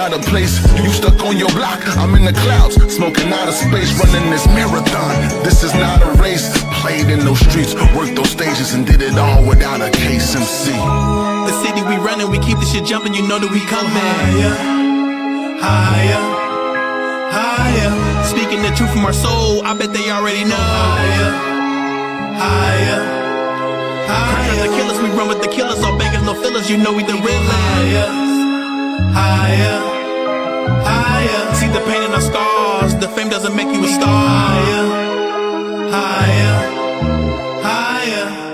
out of place. You stuck on your block, I'm in the clouds, smoking out of space, running this marathon. This is not a race. Played in those streets, worked those stages, and did it all without a KSMC. The city we running, we keep the shit jumping, you know that we coming. Higher, higher, higher. Speaking the truth from our soul, I bet they already know. Higher, higher, higher. The killers, we run with the killers, all beggars, no fillers, you know we the realest. Higher, higher, higher. See the pain in our scars, the fame doesn't make you a star. Higher, higher, higher.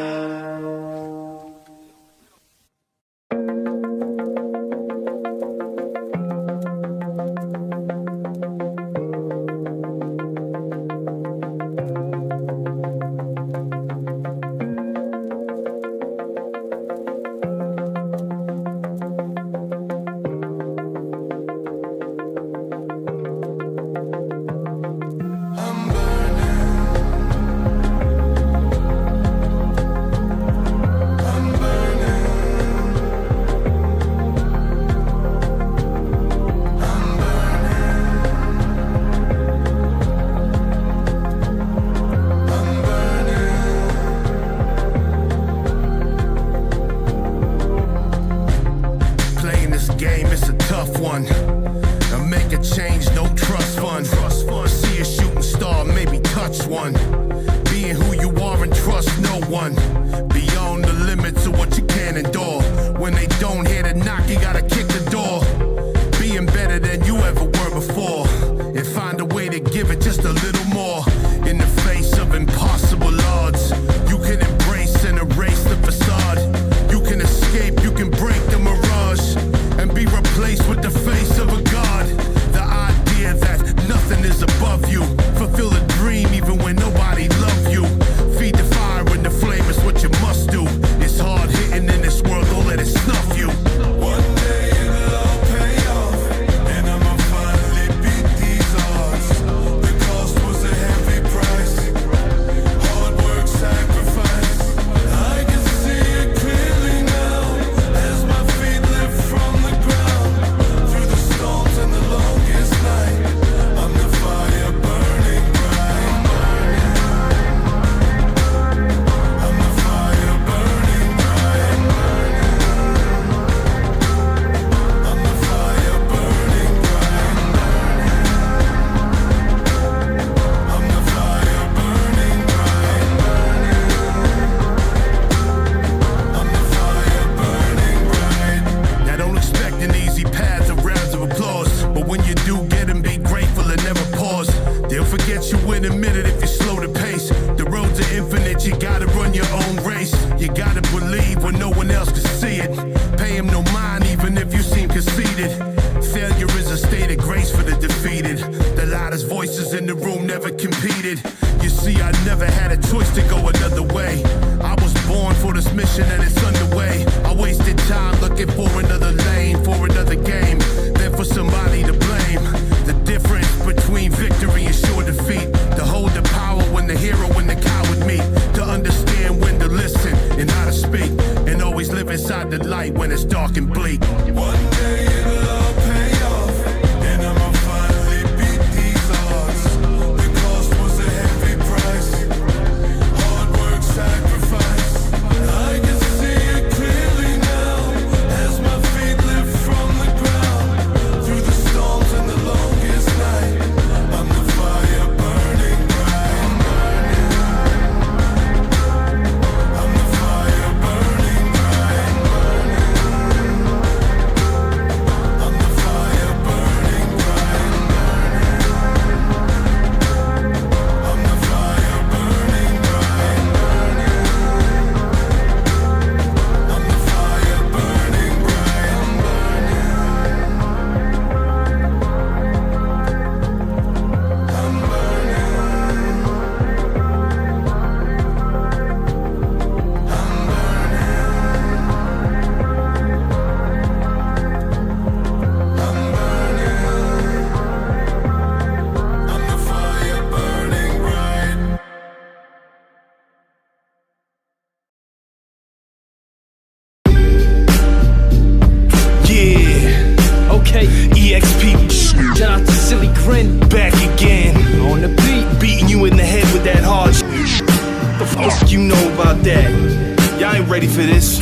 ready for this?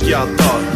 Y'all thought.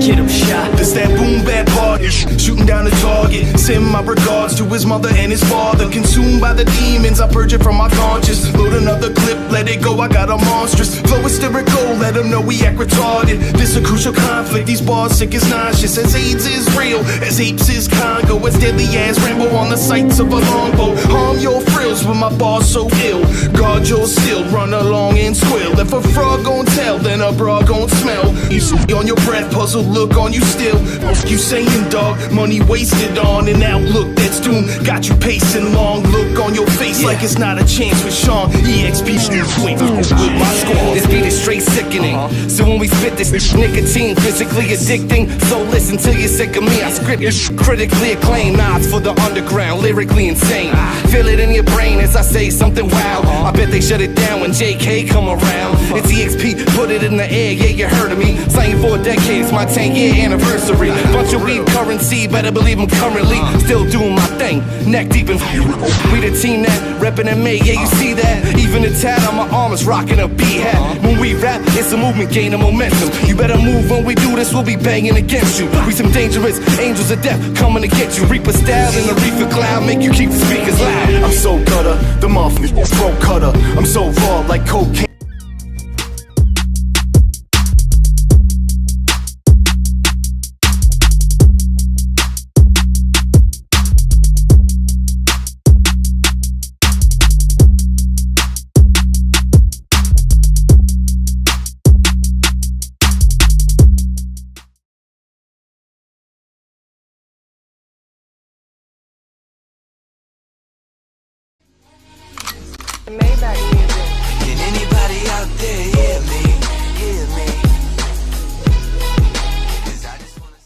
Get him shot. This that boom bap party, shooting down the target. Send my regards to his mother and his father. Consumed by the demons, I purge it from my conscience. Load another clip, let it go, I got a monstrous flow hysterical, let him know we act retarded. This a crucial conflict, these bars sick as nauseous. As AIDS is real, as apes is Congo. As deadly as Renbaud on the sights of a longbow. Harm your frills with my bars so ill. Guard your still, run along and squill. If a frog gon' tell, then a bra gon' smell. You see on your breath, puzzle look on you still. What you saying, dog? Money wasted on an outlook that's doomed. Got you pacing long, look on your face like it's not a chance with Sean. EXP wait with my squad. This beat is straight sickening. So when we spit this nicotine, physically addicting. So listen till you're sick of me. I script is critically acclaimed. Nods for the underground, lyrically insane. Feel it in your brain as I say something wild. I bet they shut it down when JK come around. It's EXP, put it in the air, yeah, you heard of me. Slaying for a decade, it's my 10-year anniversary. Bunch of weed currency, better believe I'm currently still doing my thing. Neck deep in we the team that reppin' and made, yeah, you see that? Even the tat on my arm is rocking a B-hat. When we rap, it's a movement, gaining momentum. You better move when we do this, we'll be banging against you. We some dangerous angels of death coming to get you. Reaper style in the reefer cloud, make you keep the speakers loud. I'm so gutter, the motherfucking throat cutter. I'm so raw like cocaine. Maybach music. Can anybody out there hear me? Hear me? 'Cause I just wanna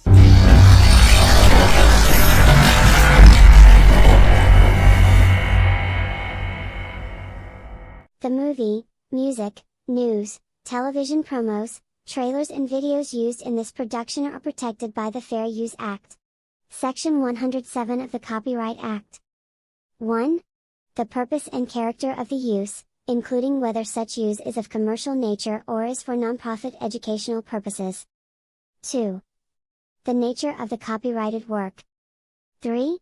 The movie, music, news, television promos, trailers and videos used in this production are protected by the Fair Use Act. Section 107 of the Copyright Act. 1. The purpose and character of the use, including whether such use is of commercial nature or is for nonprofit educational purposes. 2. The nature of the copyrighted work. 3.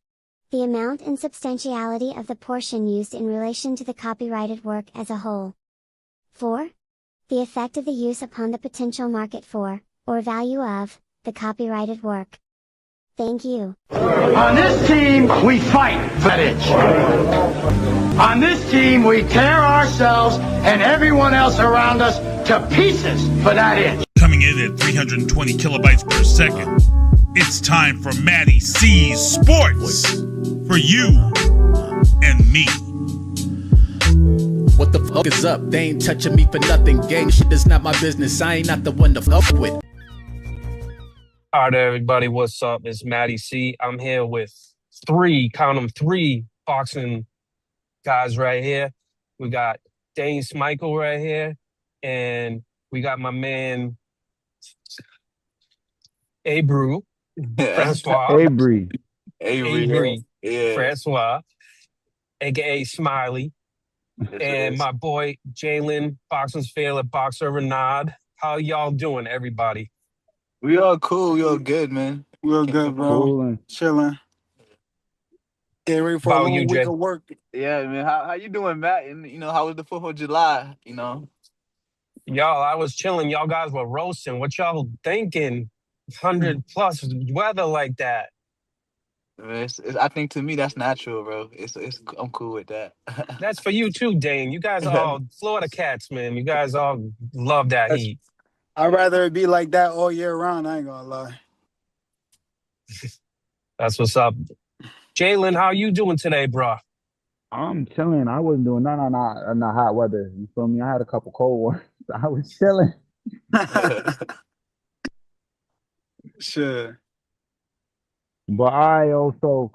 The amount and substantiality of the portion used in relation to the copyrighted work as a whole. 4. The effect of the use upon the potential market for, or value of, the copyrighted work. Thank you. On this team, we fight for that itch. On this team, we tear ourselves and everyone else around us to pieces for that itch. Coming in at 320 kilobytes per second, it's time for MattieC's Sports for you and me. What the fuck is up? They ain't touching me for nothing. Gang shit is not my business. I ain't not the one to fuck with. All right, everybody, what's up? It's MattieC. I'm here with three boxing guys right here. We got Daine Smikle right here, and we got my man Hebreux Francois. Avery. Francois, aka Smiley. And my boy Jalen, boxing's favorite boxer, Renaud. How y'all doing, everybody? We all cool. We all good, man. We all good, bro. Coolin'. Chilling. Getting ready for a long week of work. Yeah, man. How you doing, Matt? And how was the 4th of July? Y'all, I was chilling. Y'all guys were roasting. What y'all thinking? 100+ weather like that. Man, I think to me that's natural, bro. I'm cool with that. That's for you too, Dane. You guys are all Florida cats, man. You guys all love that heat. I'd rather it be like that all year round. I ain't gonna lie. That's what's up. Jalen, how you doing today, bro? I'm chilling. I wasn't doing nothing on the hot weather. You feel me? I had a couple cold ones. I was chilling. Sure. But I also,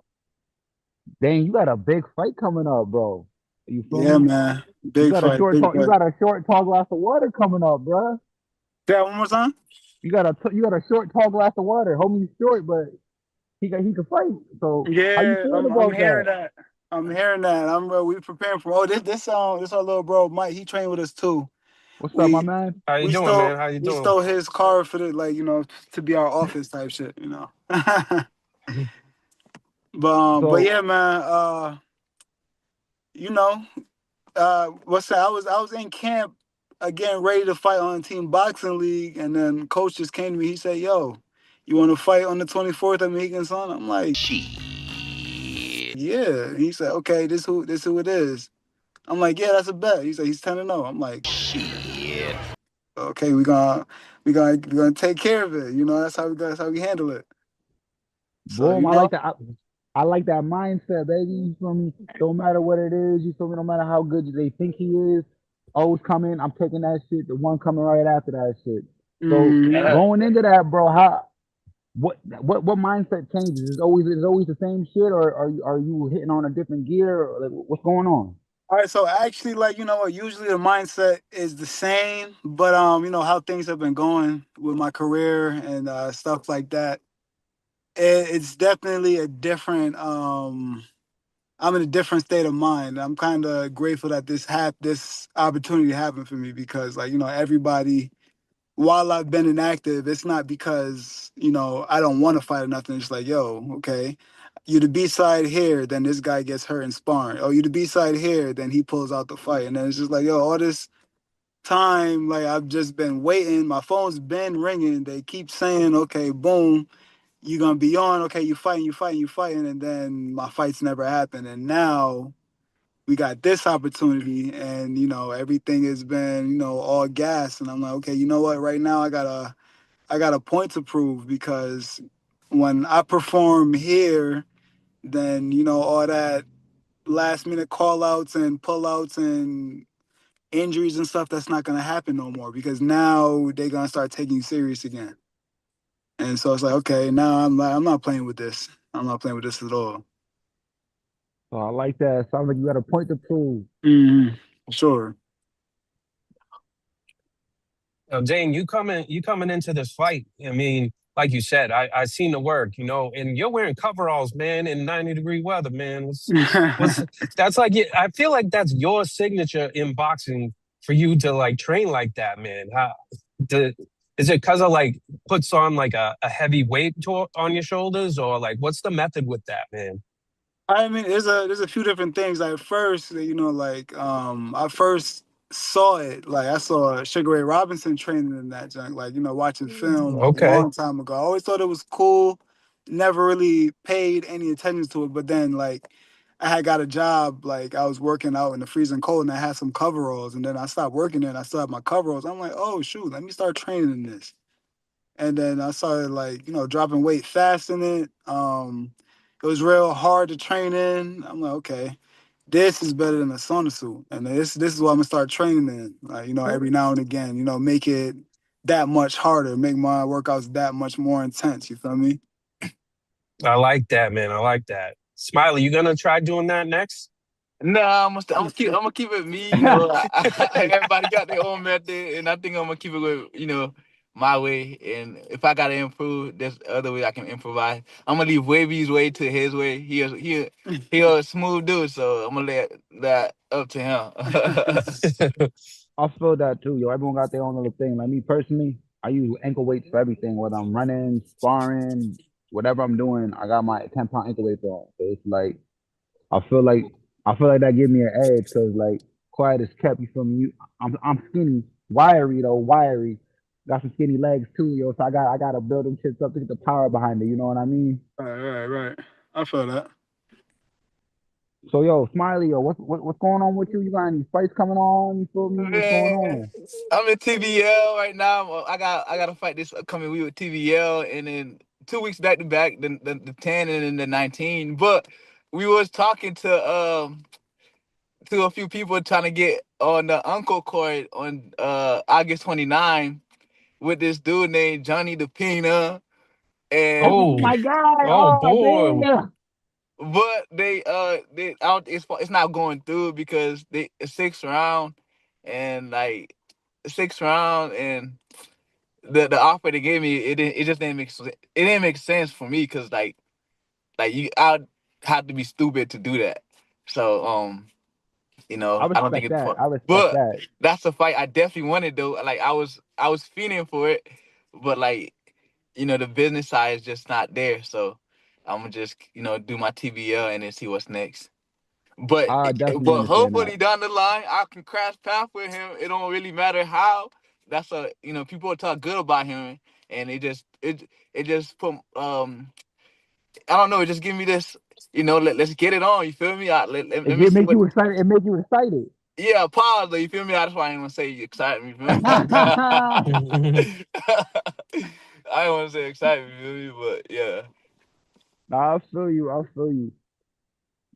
dang, you got a big fight coming up, bro. You feel Yeah, me? man. Big fight. You got a short, tall glass of water coming up, bro. Say that one more time. You got a short, tall glass of water. Homie's short, but he can fight. So Yeah, how you feeling I'm about hearing that? I'm hearing that. We preparing for. Oh, this our little bro Mike. He trained with us too. What's up, my We man? How you we doing, stole man? How you we doing? stole his car for to be our office type shit. But So yeah, man. You know, what's that? I was in camp again, ready to fight on Team Boxing League, and then coach just came to me. He said, "Yo, you want to fight on the 24th at Mohegan Sun?" I'm like, "Yeah." He said, "Okay, this who it is." I'm like, "Yeah, that's a bet." He said, "He's 10-0." I'm like, "Shit." Okay, we gonna take care of it. That's how we handle it. So boom, I like that. I like that mindset, baby. You feel me? Don't matter what it is. You feel me? No matter how good they think he is. O's coming. I'm taking that shit. The one coming right after that shit. So going into that, bro, what mindset changes? Is it always the same shit, or are you hitting on a different gear? Or like, what's going on? All right, so actually, like, you know what, usually the mindset is the same, but how things have been going with my career and stuff like that. It's definitely a different. I'm in a different state of mind. I'm kind of grateful that this opportunity happened for me because, like, everybody. While I've been inactive, it's not because I don't want to fight or nothing. It's like, yo, okay, you the B side here, then this guy gets hurt in sparring. Oh, you the B side here, then he pulls out the fight, and then it's just like, yo, all this time, like I've just been waiting. My phone's been ringing. They keep saying, okay, boom, you gonna be on. Okay, you fighting, and then my fights never happen. And now we got this opportunity, and everything has been all gas. And I'm like, okay, you know what? Right now, I got a point to prove because when I perform here, then all that last minute call outs and pull outs and injuries and stuff, that's not gonna happen no more because now they're gonna start taking you serious again. And so it's like, okay, now I'm not playing with this. I'm not playing with this at all. So I like that. Sounds like you got a point to prove. Sure. Dane, you coming into this fight. I mean, like you said, I seen the work, and you're wearing coveralls, man, in 90-degree weather, man. What's that's like? I feel like that's your signature in boxing for you to like train like that, man. The, is it because of like puts on like a heavy weight on your shoulders, or like what's the method with that, man? I mean, there's a few different things. Like first, I first saw it. Like I saw Sugar Ray Robinson training in that junk. Like watching film a Okay. long time ago. I always thought it was cool. Never really paid any attention to it. But then like I had got a job. Like I was working out in the freezing cold, and I had some coveralls. And then I stopped working there, and I still had my coveralls. I'm like, oh shoot, let me start training in this. And then I started like dropping weight fast in it. It was real hard to train in. I'm like, okay, this is better than a sauna suit, and this is what I'm gonna start training in. Like every now and again, make it that much harder, make my workouts that much more intense. You feel me? I like that, man. I like that. Smiley, you gonna try doing that next? Nah, I'm gonna keep it me. Everybody got their own method, and I think I'm gonna keep it with my way. And if I gotta improve, there's other way I can improvise. I'm gonna leave Wavy's way to his way. He a smooth dude, so I'm gonna let that up to him. I feel that too, yo. Everyone got their own little thing. Like me personally, I use ankle weights for everything, whether I'm running, sparring, whatever I'm doing. I got my 10-pound ankle weights on. So it's like I feel like I feel like that gives me an edge because like quiet is kept. You feel me? I'm skinny, wiry though, wiry. Got some skinny legs too, yo. So I gotta build them shits up to get the power behind it. You know what I mean? Right. I feel that. So yo, Smiley, yo, what's going on with you? You got any fights coming on? You feel me? What's going Man, on? I'm in TVL right now. I gotta fight this upcoming week with TVL, and then 2 weeks back to back, the 10 and then the 19. But we was talking to a few people trying to get on the Uncle Court on August 29 with this dude named Johnny DePina, Oh and Oh, my God! oh Oh boy. damn! but they out it's not going through because it's sixth round, and like sixth round, and the offer they gave me, it just didn't make sense. It didn't make sense for me because like you I'd have to be stupid to do that. So you I know, I don't think respect it's that. fun. I respect But that. that's a fight I definitely wanted though. Like I was feeling for it, but like you know the business side is just not there. So I'm gonna just you know do my TBL and then see what's next. But I definitely but understand that. hopefully down the line I can cross path with him. It don't really matter how. That's a you know people talk good about him and it just put I don't know. It just give me this you know let's get it on. You feel me? Let me It see make what. you excited. It make you excited. Yeah, pause though. You feel me? That's why I didn't want to say you excite me. You feel me? I don't want to say excite me. You feel me? But yeah. Nah, I feel you. I feel you.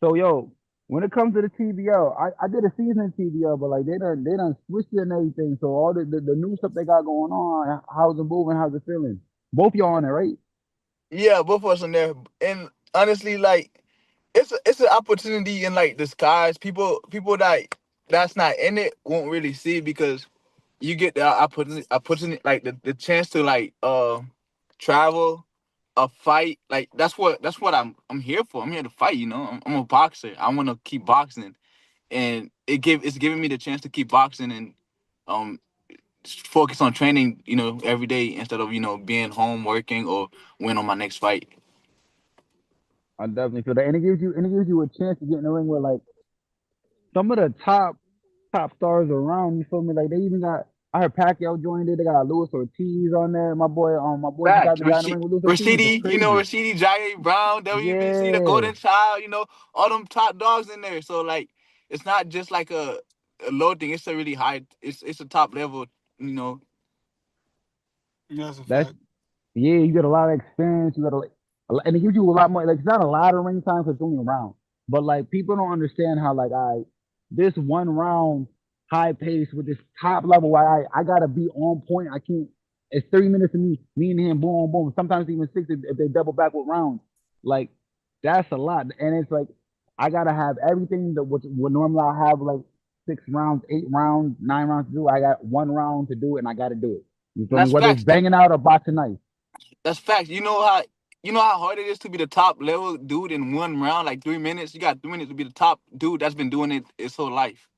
So yo, when it comes to the TBL, I did a season in TBL, but like they done switched it and everything. So all the new stuff they got going on, how's it moving? How's it feeling? Both y'all on it, right? Yeah, both of us in there. And honestly, like it's an opportunity in like disguise. People that's not in it won't really see because you get the opportunity like the chance to like travel, a fight. Like that's what I'm here for. I'm here to fight, you know. I'm a boxer. I wanna keep boxing. And it's giving me the chance to keep boxing and um focus on training, you know, every day instead of, you know, being home working or win on my next fight. I definitely feel that, and it gives you a chance to get in the ring with like some of the top stars around. You feel me? Like they even got. I heard Pacquiao joined it. They got Luis Ortiz on there. My boy just got Facts. in the ring with Luis Ortiz. It's Rashidi, you know, crazy. Rashidi, Jair Brown, WBC, the Yeah, Golden Child, you know, all them top dogs in there. So like it's not just like a low thing, it's a really high it's a top level, you know. That's a that's fact. yeah. You get a lot of experience. You got and it gives you a lot more. Like it's not a lot of ring time because it's only a round. But like people don't understand how like this one round high pace with this top level. Why I gotta be on point. I can't. It's 30 minutes of me and him, boom, boom. Sometimes even six if they double back with rounds. Like that's a lot, and it's like I gotta have everything that would normally I have like 6 rounds, 8 rounds, 9 rounds to do. I got one round to do it, and I gotta do it. You feel me? That's Whether it's facts. banging out or boxing nice. That's facts. You know how hard it is to be the top level dude in one round, like 3 minutes. You got 3 minutes to be the top dude that's been doing it his whole life.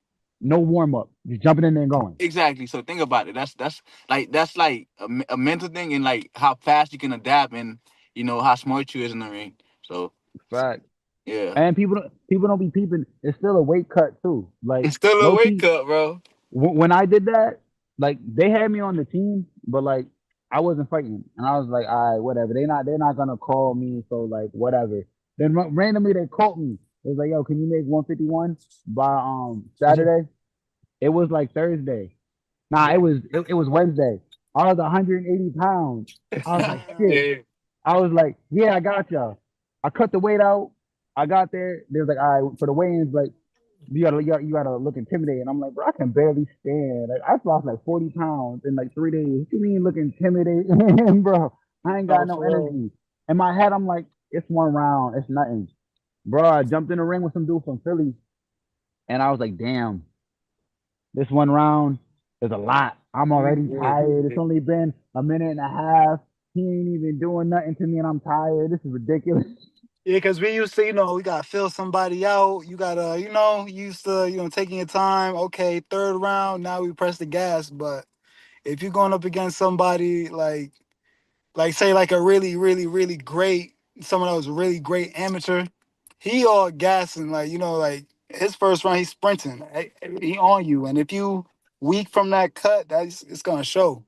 No warm up. Just jumping in there and going. Exactly. So think about it. That's like a mental thing and like how fast you can adapt and you know how smart you is in the ring. So Fact. yeah, And people don't be peeping. It's still a weight cut too. Like it's still a low wake key, up, bro. when I did that, like they had me on the team, but like I wasn't fighting, and I was like, all right, whatever. They're not gonna call me, so like whatever. Then randomly they called me. It was like, yo, can you make 151 by Saturday? It was like Thursday. Nah, it was Wednesday. I was 180 pounds. I was like, shit. Yeah. I was like, yeah, I got y'all. I cut the weight out. I got there. They was like, all right, for the weigh-ins, like you gotta look intimidating. I'm like, bro, I can barely stand. Like I lost like 40 pounds in like 3 days. What you mean look intimidating, bro? I ain't got Oh, no for real. energy. In my head, I'm like, it's one round. It's nothing, bro. I jumped in the ring with some dude from Philly, and I was like, damn, this one round is a lot. I'm already tired. It's only been a minute and a half. He ain't even doing nothing to me, and I'm tired. This is ridiculous. Yeah, because we used to, we got to fill somebody out. You got to, used to, taking your time. Okay, third round, now we press the gas. But if you're going up against somebody like say like a really, really, really great, someone that was a really great amateur, he all gassing, like his first round, he's sprinting. He on you. And if you weak from that cut, it's going to show.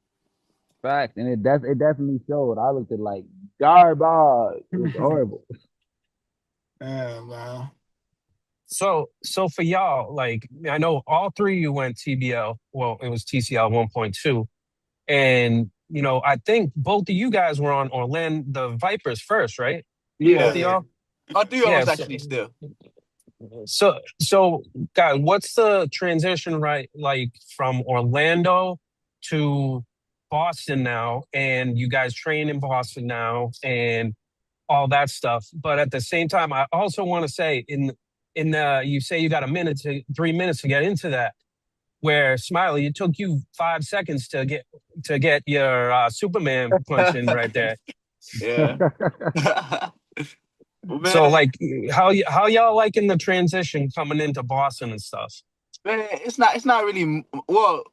Fact, and it definitely showed. I looked at like garbage. It was horrible. Yeah, man. So for y'all, like I know all three of you went TBL. Well, it was TCL 1.2, and I think both of you guys were on Orlando the Vipers first, right? Both Yeah. of Yeah. y'all. All three of Yeah. us actually still. So guys, what's the transition right like from Orlando to Boston now, and you guys train in Boston now, and all that stuff. But at the same time, I also want to say in the you say you got 3 minutes to get into that. Where Smiley, it took you 5 seconds to get your Superman punch in right there. Yeah. So Man, like, how y'all liking the transition coming into Boston and stuff? man, it's not really well.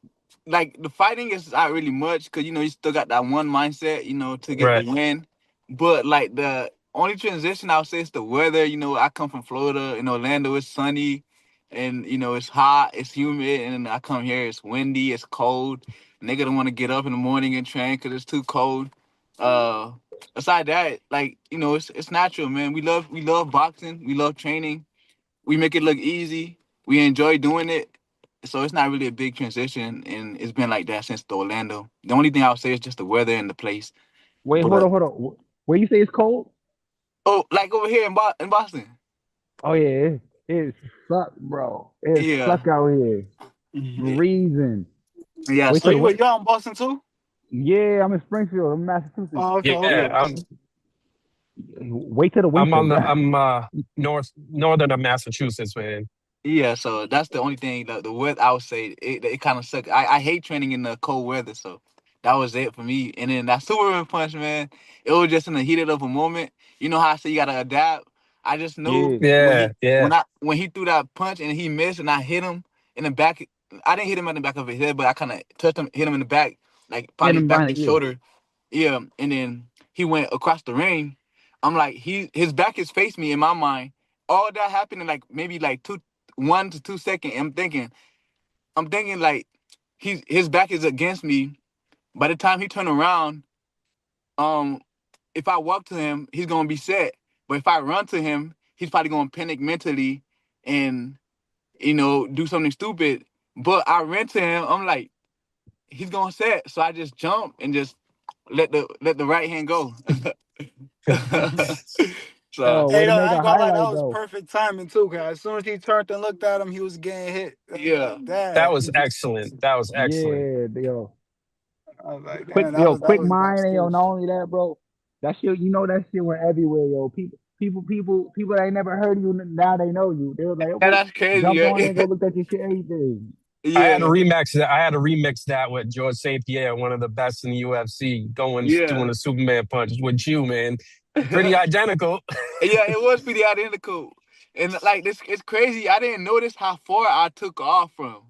Like the fighting is not really much because you still got that one mindset, to get the Right. win. But like the only transition I would say is the weather. I come from Florida. In Orlando, it's sunny, and it's hot, it's humid, and then I come here, it's windy, it's cold. Nigga don't want to get up in the morning and train because it's too cold. Uh, Aside that, like it's natural, man. We love boxing. We love training. We make it look easy. We enjoy doing it. So it's not really a big transition, and it's been like that since the Orlando. The only thing I'll say is just the weather and the place. Wait, hold But on, hold on. Where you say it's cold? like over here in Boston. Oh yeah, it suck, bro. It Yeah, suck out here. Freezing. yeah. Wait So till the You're in Boston too? yeah, I'm in Springfield, I'm in Massachusetts. Oh, okay, Yeah, okay. Wait till the I'm winter, on the bro. I'm northern of Massachusetts, man. Yeah, so that's the only thing. The weather, I would say, it kind of sucks. I hate training in the cold weather, so that was it for me. And then that Superman punch, man, it was just in the heat of a moment. You know how I say you gotta adapt. I just knew Yeah. when Yeah, he yeah. when he threw that punch and he missed and I hit him in the back. I didn't hit him in the back of his head, but I kind of touched him, hit him in the back, like Hit probably him back of behind his it, yeah. shoulder. Yeah, and then he went across the ring. I'm like, his back is faced me in my mind. All that happened in like maybe like 1 to 2 seconds. I'm thinking like his back is against me. By the time he turned around, um, if I walk to him, he's gonna be set. But if I run to him, he's probably gonna panic mentally and do something stupid. But I ran to him, I'm like, he's gonna set. So I just jump and just let the right hand go. So Oh, Hey, way to yo, make I a ain't gonna lie, that highlight was though. perfect timing too. Cause as soon as he turned and looked at him, he was getting hit. yeah. That Damn. was excellent. That was excellent. Yeah, yo. I was like, Quick, damn, yo, that quick was mind, nice and yo, too. not only that, bro. That shit, that shit went everywhere, yo. People that ain't never heard of you, now they know you. They was like, And okay, that's crazy, jump on there, right? go look at your shit, everything. Yeah. I had to remix that with George St. Pierre, one of the best in the UFC, doing Yeah. the Superman punch with you, man. Pretty identical. Yeah, it was pretty identical. And like this, it's crazy. I didn't notice how far I took off from.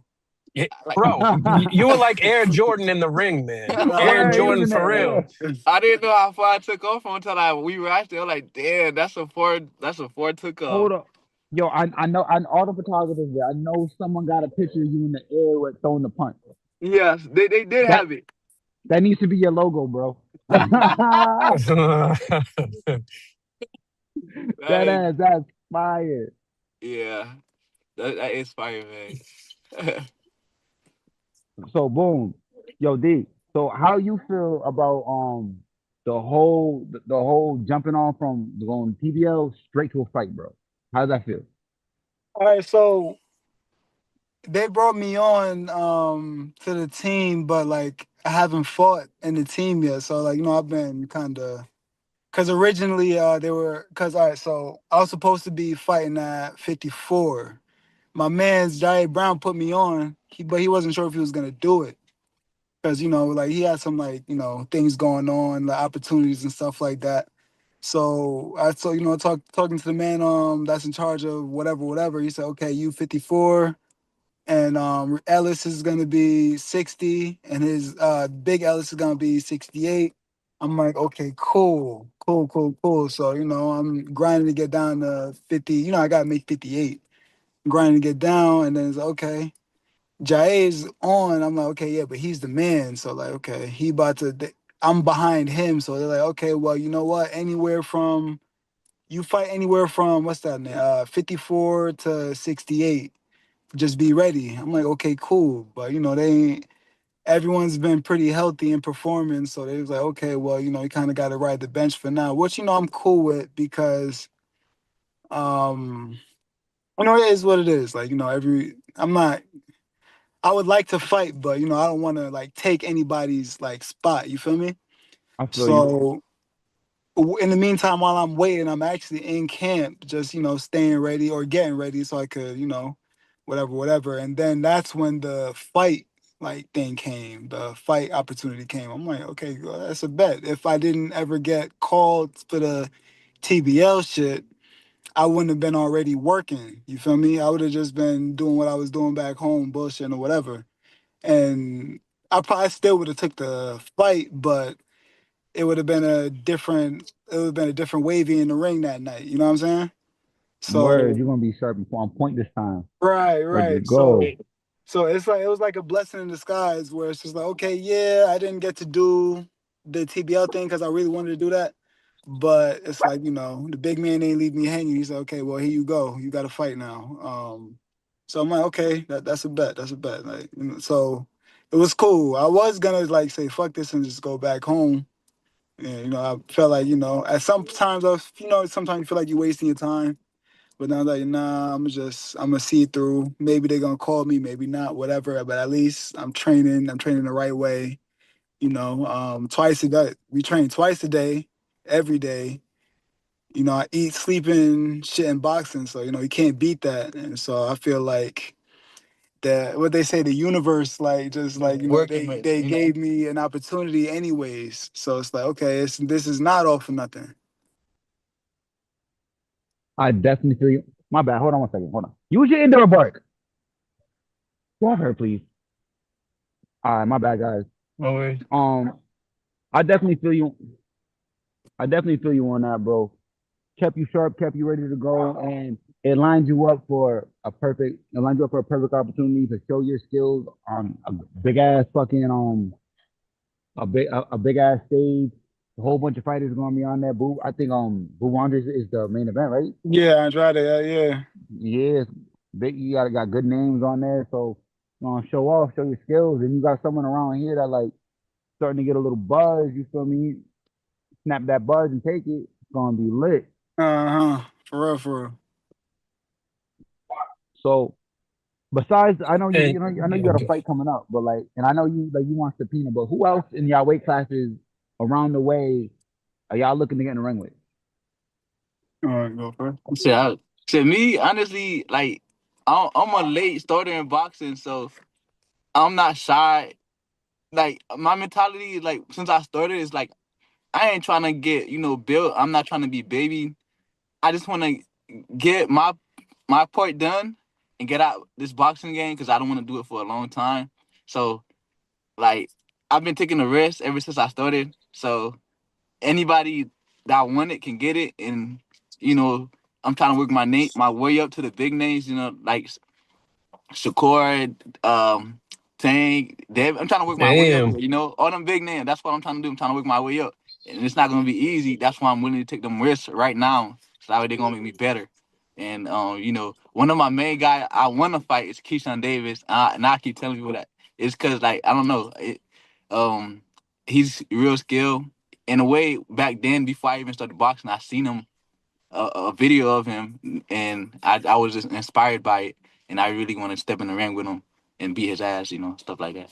Yeah, Like, bro, you were like Air Jordan in the ring, man. Air Word, he was Jordan in for there. real. Yeah. I didn't know how far I took off from until we were actually. I'm like, damn, that's a far. That's a far took off. Hold up. Yo, I know, all the photographers there. I know someone got a picture of you in the air with throwing the punch. Yes, they did That have it. that needs to be your logo, bro. That is, That's fire. yeah, that is fire, man. So boom, yo D. So how you feel about the whole jumping on from going PBL straight to a fight, bro? How does that feel? All right, so they brought me on to the team, but like I haven't fought in the team yet. So like I've been kind of because originally they were because all right, so I was supposed to be fighting at 54. My man's Jay Brown put me on, but he wasn't sure if he was gonna do it because like he had some like things going on, like opportunities and stuff like that. So I so talking to the man that's in charge of whatever. He said, okay, you 54 and Ellis is gonna be 60, and his big Ellis is gonna be 68. I'm like, okay, cool. So I'm grinding to get down to 50. I gotta make 58. Grinding to get down, and then it's like, okay. Jair's on. I'm like, okay, yeah, but he's the man. So like, okay, he about to. I'm behind him, so they're like, okay, well, you know what? Anywhere from you fight anywhere from what's that name? 54 to 68. Just be ready. I'm like, okay, cool. But they ain't everyone's been pretty healthy and performing. So they was like, okay, well, you kind of gotta ride the bench for now. Which I'm cool with because um it is what it is. Like, I'm not I would like to fight, but I don't wanna like take anybody's like spot. You feel me? I feel you. So in the meantime, while I'm waiting, I'm actually in camp, just staying ready or getting ready so I could, whatever. And then that's when the fight like thing came, the fight opportunity came. I'm like, okay, well, that's a bet. If I didn't ever get called for the TBL shit, I wouldn't have been already working. You feel me? I would have just been doing what I was doing back home, bullshitting or whatever. And I probably still would have took the fight, but it would have been a different. It would have been a different wavy in the ring that night. You know what I'm saying? Word, So you're gonna be sharp and on point this time. right, Ready to right. go. So it's like it was like a blessing in disguise where it's just like, okay, yeah, I didn't get to do the TBL thing because I really wanted to do that. But it's like, the big man ain't leave me hanging. He's like, okay, well, here you go. You got to fight now. So I'm like, okay, that's a bet. That's a bet. Like, so it was cool. I was gonna like say fuck this and just go back home. And I felt like, at sometimes sometimes you feel like you're wasting your time. But now I'm like, nah, I'm gonna see it through. Maybe they're gonna call me, maybe not, whatever. But at least I'm training. I'm training the right way. Twice a day. We train twice a day, every day. I eat, sleep, and shit in boxing. So you can't beat that. And so I feel like that what they say, the universe, like just like Working with they gave me an opportunity anyways. So it's like, okay, this is not all for nothing. I definitely feel you. My bad. Hold on one second. Hold on. Use your indoor bark. Go off her, please. All right, my bad, guys. No worries. I definitely feel you. I definitely feel you on that, bro. Kept you sharp, kept you ready to go, and it lined you up for a perfect. It lined you up for a perfect opportunity to show your skills on a big ass fucking a big ass stage. A whole bunch of fighters are gonna be on there. Boo, I think Boo Wonders is the main event, right? Yeah, Andrade, yeah. Yeah, big. You got good names on there, so show off, show your skills, and you got someone around here that like starting to get a little buzz. You feel me? Snap that buzz and take it. It's gonna be lit. Uh-huh. For real, for real. So besides, I know And I know you got a fight coming up, but like, and I know you want Subpoena, but who else in y'all weight classes around the way are y'all looking to get in the ring with? All right, go first. To me, honestly, like I'm a late starter in boxing, so I'm not shy. Like my mentality is like since I started, is like I ain't trying to get built. I'm not trying to be baby. I just want to get my part done and get out this boxing game because I don't want to do it for a long time. So like I've been taking a risk ever since I started. So anybody that want it can get it, and I'm trying to work my way up to the big names. Like Shakur, Tank, Dev. I'm trying to work my way up. damn, All them big names. That's what I'm trying to do. I'm trying to work my way up, and it's not gonna be easy. That's why I'm willing to take them risks right now. So that way they're gonna make me better. And one of my main guy I want to fight is Keyshawn Davis, and I keep telling people that it's because like I don't know, he's real skilled. In a way, back then before I even started boxing, I seen him a video of him, and I was just inspired by it, and I really want to step in the ring with him and beat his ass, stuff like that.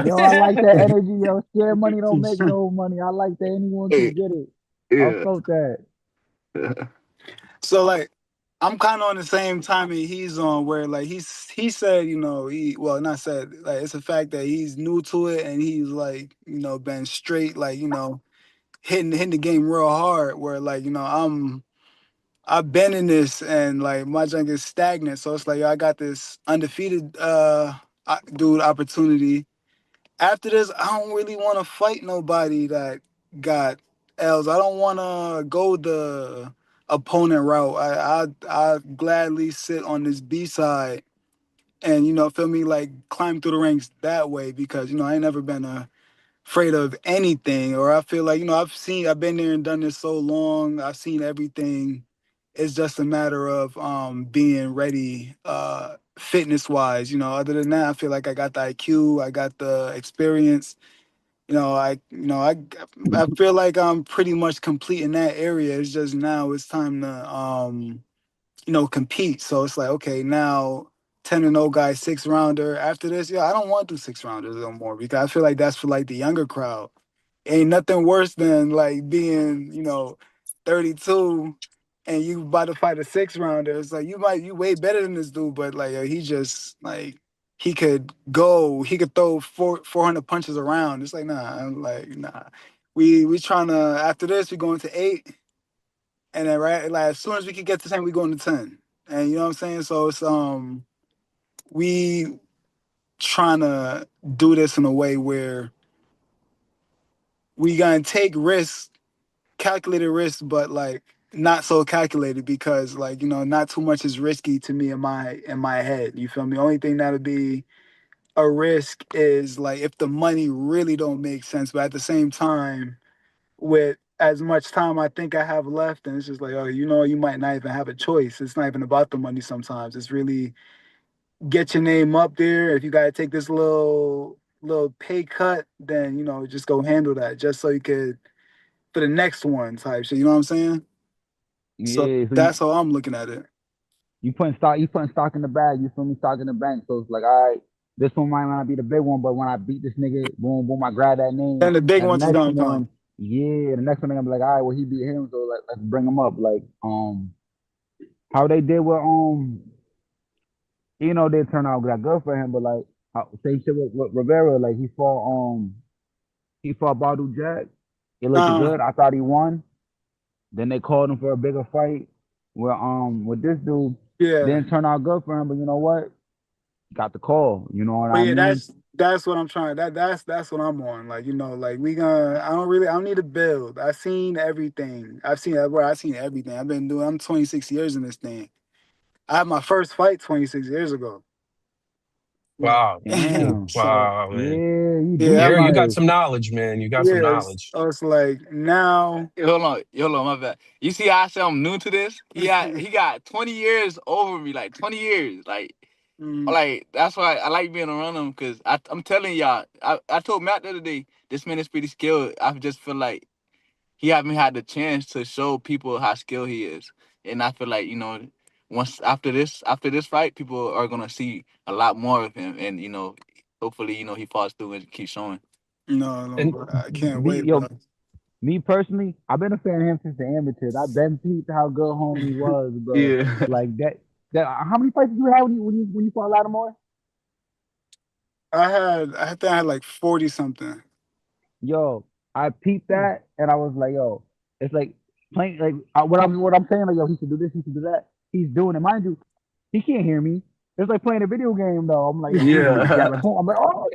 Yo, I like that energy. Yo, share money don't make no money. I like that anyone can get it. I Yeah. felt that. So like I'm kind of on the same timing he's on, where like he said, not said, like it's a fact that he's new to it and he's like, been straight, like, hitting the game real hard, where like, I've been in this and like my junk is stagnant. So it's like, yo, I got this undefeated dude opportunity. After this, I don't really want to fight nobody that got L's. I don't want to go the opponent route. I gladly sit on this B side and feel me, like climb through the ranks that way, because I ain't never been afraid of anything. Or I feel like I've been there and done this so long. I've seen everything. It's just a matter of being ready fitness wise. Other than that, I feel like I got the IQ, I got the experience. I feel like I'm pretty much complete in that area. It's just now it's time to compete. So it's like, okay, now 10-0 guy, 6 rounder. After this, yeah, I don't want to do 6 rounders no more, because I feel like that's for like the younger crowd. Ain't nothing worse than like being, 32 and you about to fight a 6 rounder. It's like you way better than this dude, but like he just like he could throw 400 punches around. It's like nah, I'm like nah. We trying to, after this we going to 8. and then like as soon as we can get to 10, we going to 10. And you know what I'm saying? So it's we trying to do this in a way where we gonna take risks, calculated risks, but like not so calculated because like, you know, not too much is risky to me in my head. You feel me? Only thing that'll be a risk is like if the money really don't make sense, but at the same time, with as much time I think I have left, and it's just like, oh, you know, you might not even have a choice. It's not even about the money sometimes. It's really get your name up there. If you gotta take this little pay cut, then you know, just go handle that just so you could for the next one type shit. You know what I'm saying? So Yeah, so that's how I'm looking at it. you putting stock in the bag, you feel me, stock in the bank. So it's like, all right, this one might not be the big one, but when I beat this nigga, boom, boom, I grab that name. Then the big And ones the is next gonna come. one, yeah, the next one I'm gonna be like, all right, well he beat him, so let's bring him up. Like, how they did with you know, they turn out got good for him, but like same shit with Rivera, like he fought Badu Jack. It looked Uh, good. I thought he won. Then they called him for a bigger fight. With this dude, yeah. didn't turn out good for him. But you know what? Got the call. You know what But I yeah, mean? that's what I'm trying. That's what I'm on. Like, you know, like we gonna. I don't need to build. I've seen everything. I've seen everything. I'm 26 years in this thing. I had my first fight 26 years ago. Like, Wow. Damn. so Wow, man. Yeah, you do yeah, You got like some knowledge, man. You got some yeah. knowledge. It's like now. Hold on, my bad. You see how I say I'm new to this? He got 20 years over me, like 20 years. Mm, Like that's why I like being around him because I'm telling y'all, I told Matt the other day, this man is pretty skilled. I just feel like he haven't had the chance to show people how skilled he is. And I feel like, you know, once after this fight, people are gonna see a lot more of him and, you know, hopefully, you know, he falls through and keeps showing. no, And bro. I can't me, wait, yo, bro. me personally, I've been a fan of him since the amateurs. I've been peeped how good homie was, bro. Yeah. Like that. How many fights did you have when you fought Lattimore? I think I had like 40 something. Yo, I peeped that and I was like, yo, it's like playing like what I'm saying, like, yo, he should do this, he should do that. He's doing it. Mind you, he can't hear me. It's like playing a video game though. I'm like, yo, he needed to jab Yeah. like boom. I'm like, oh,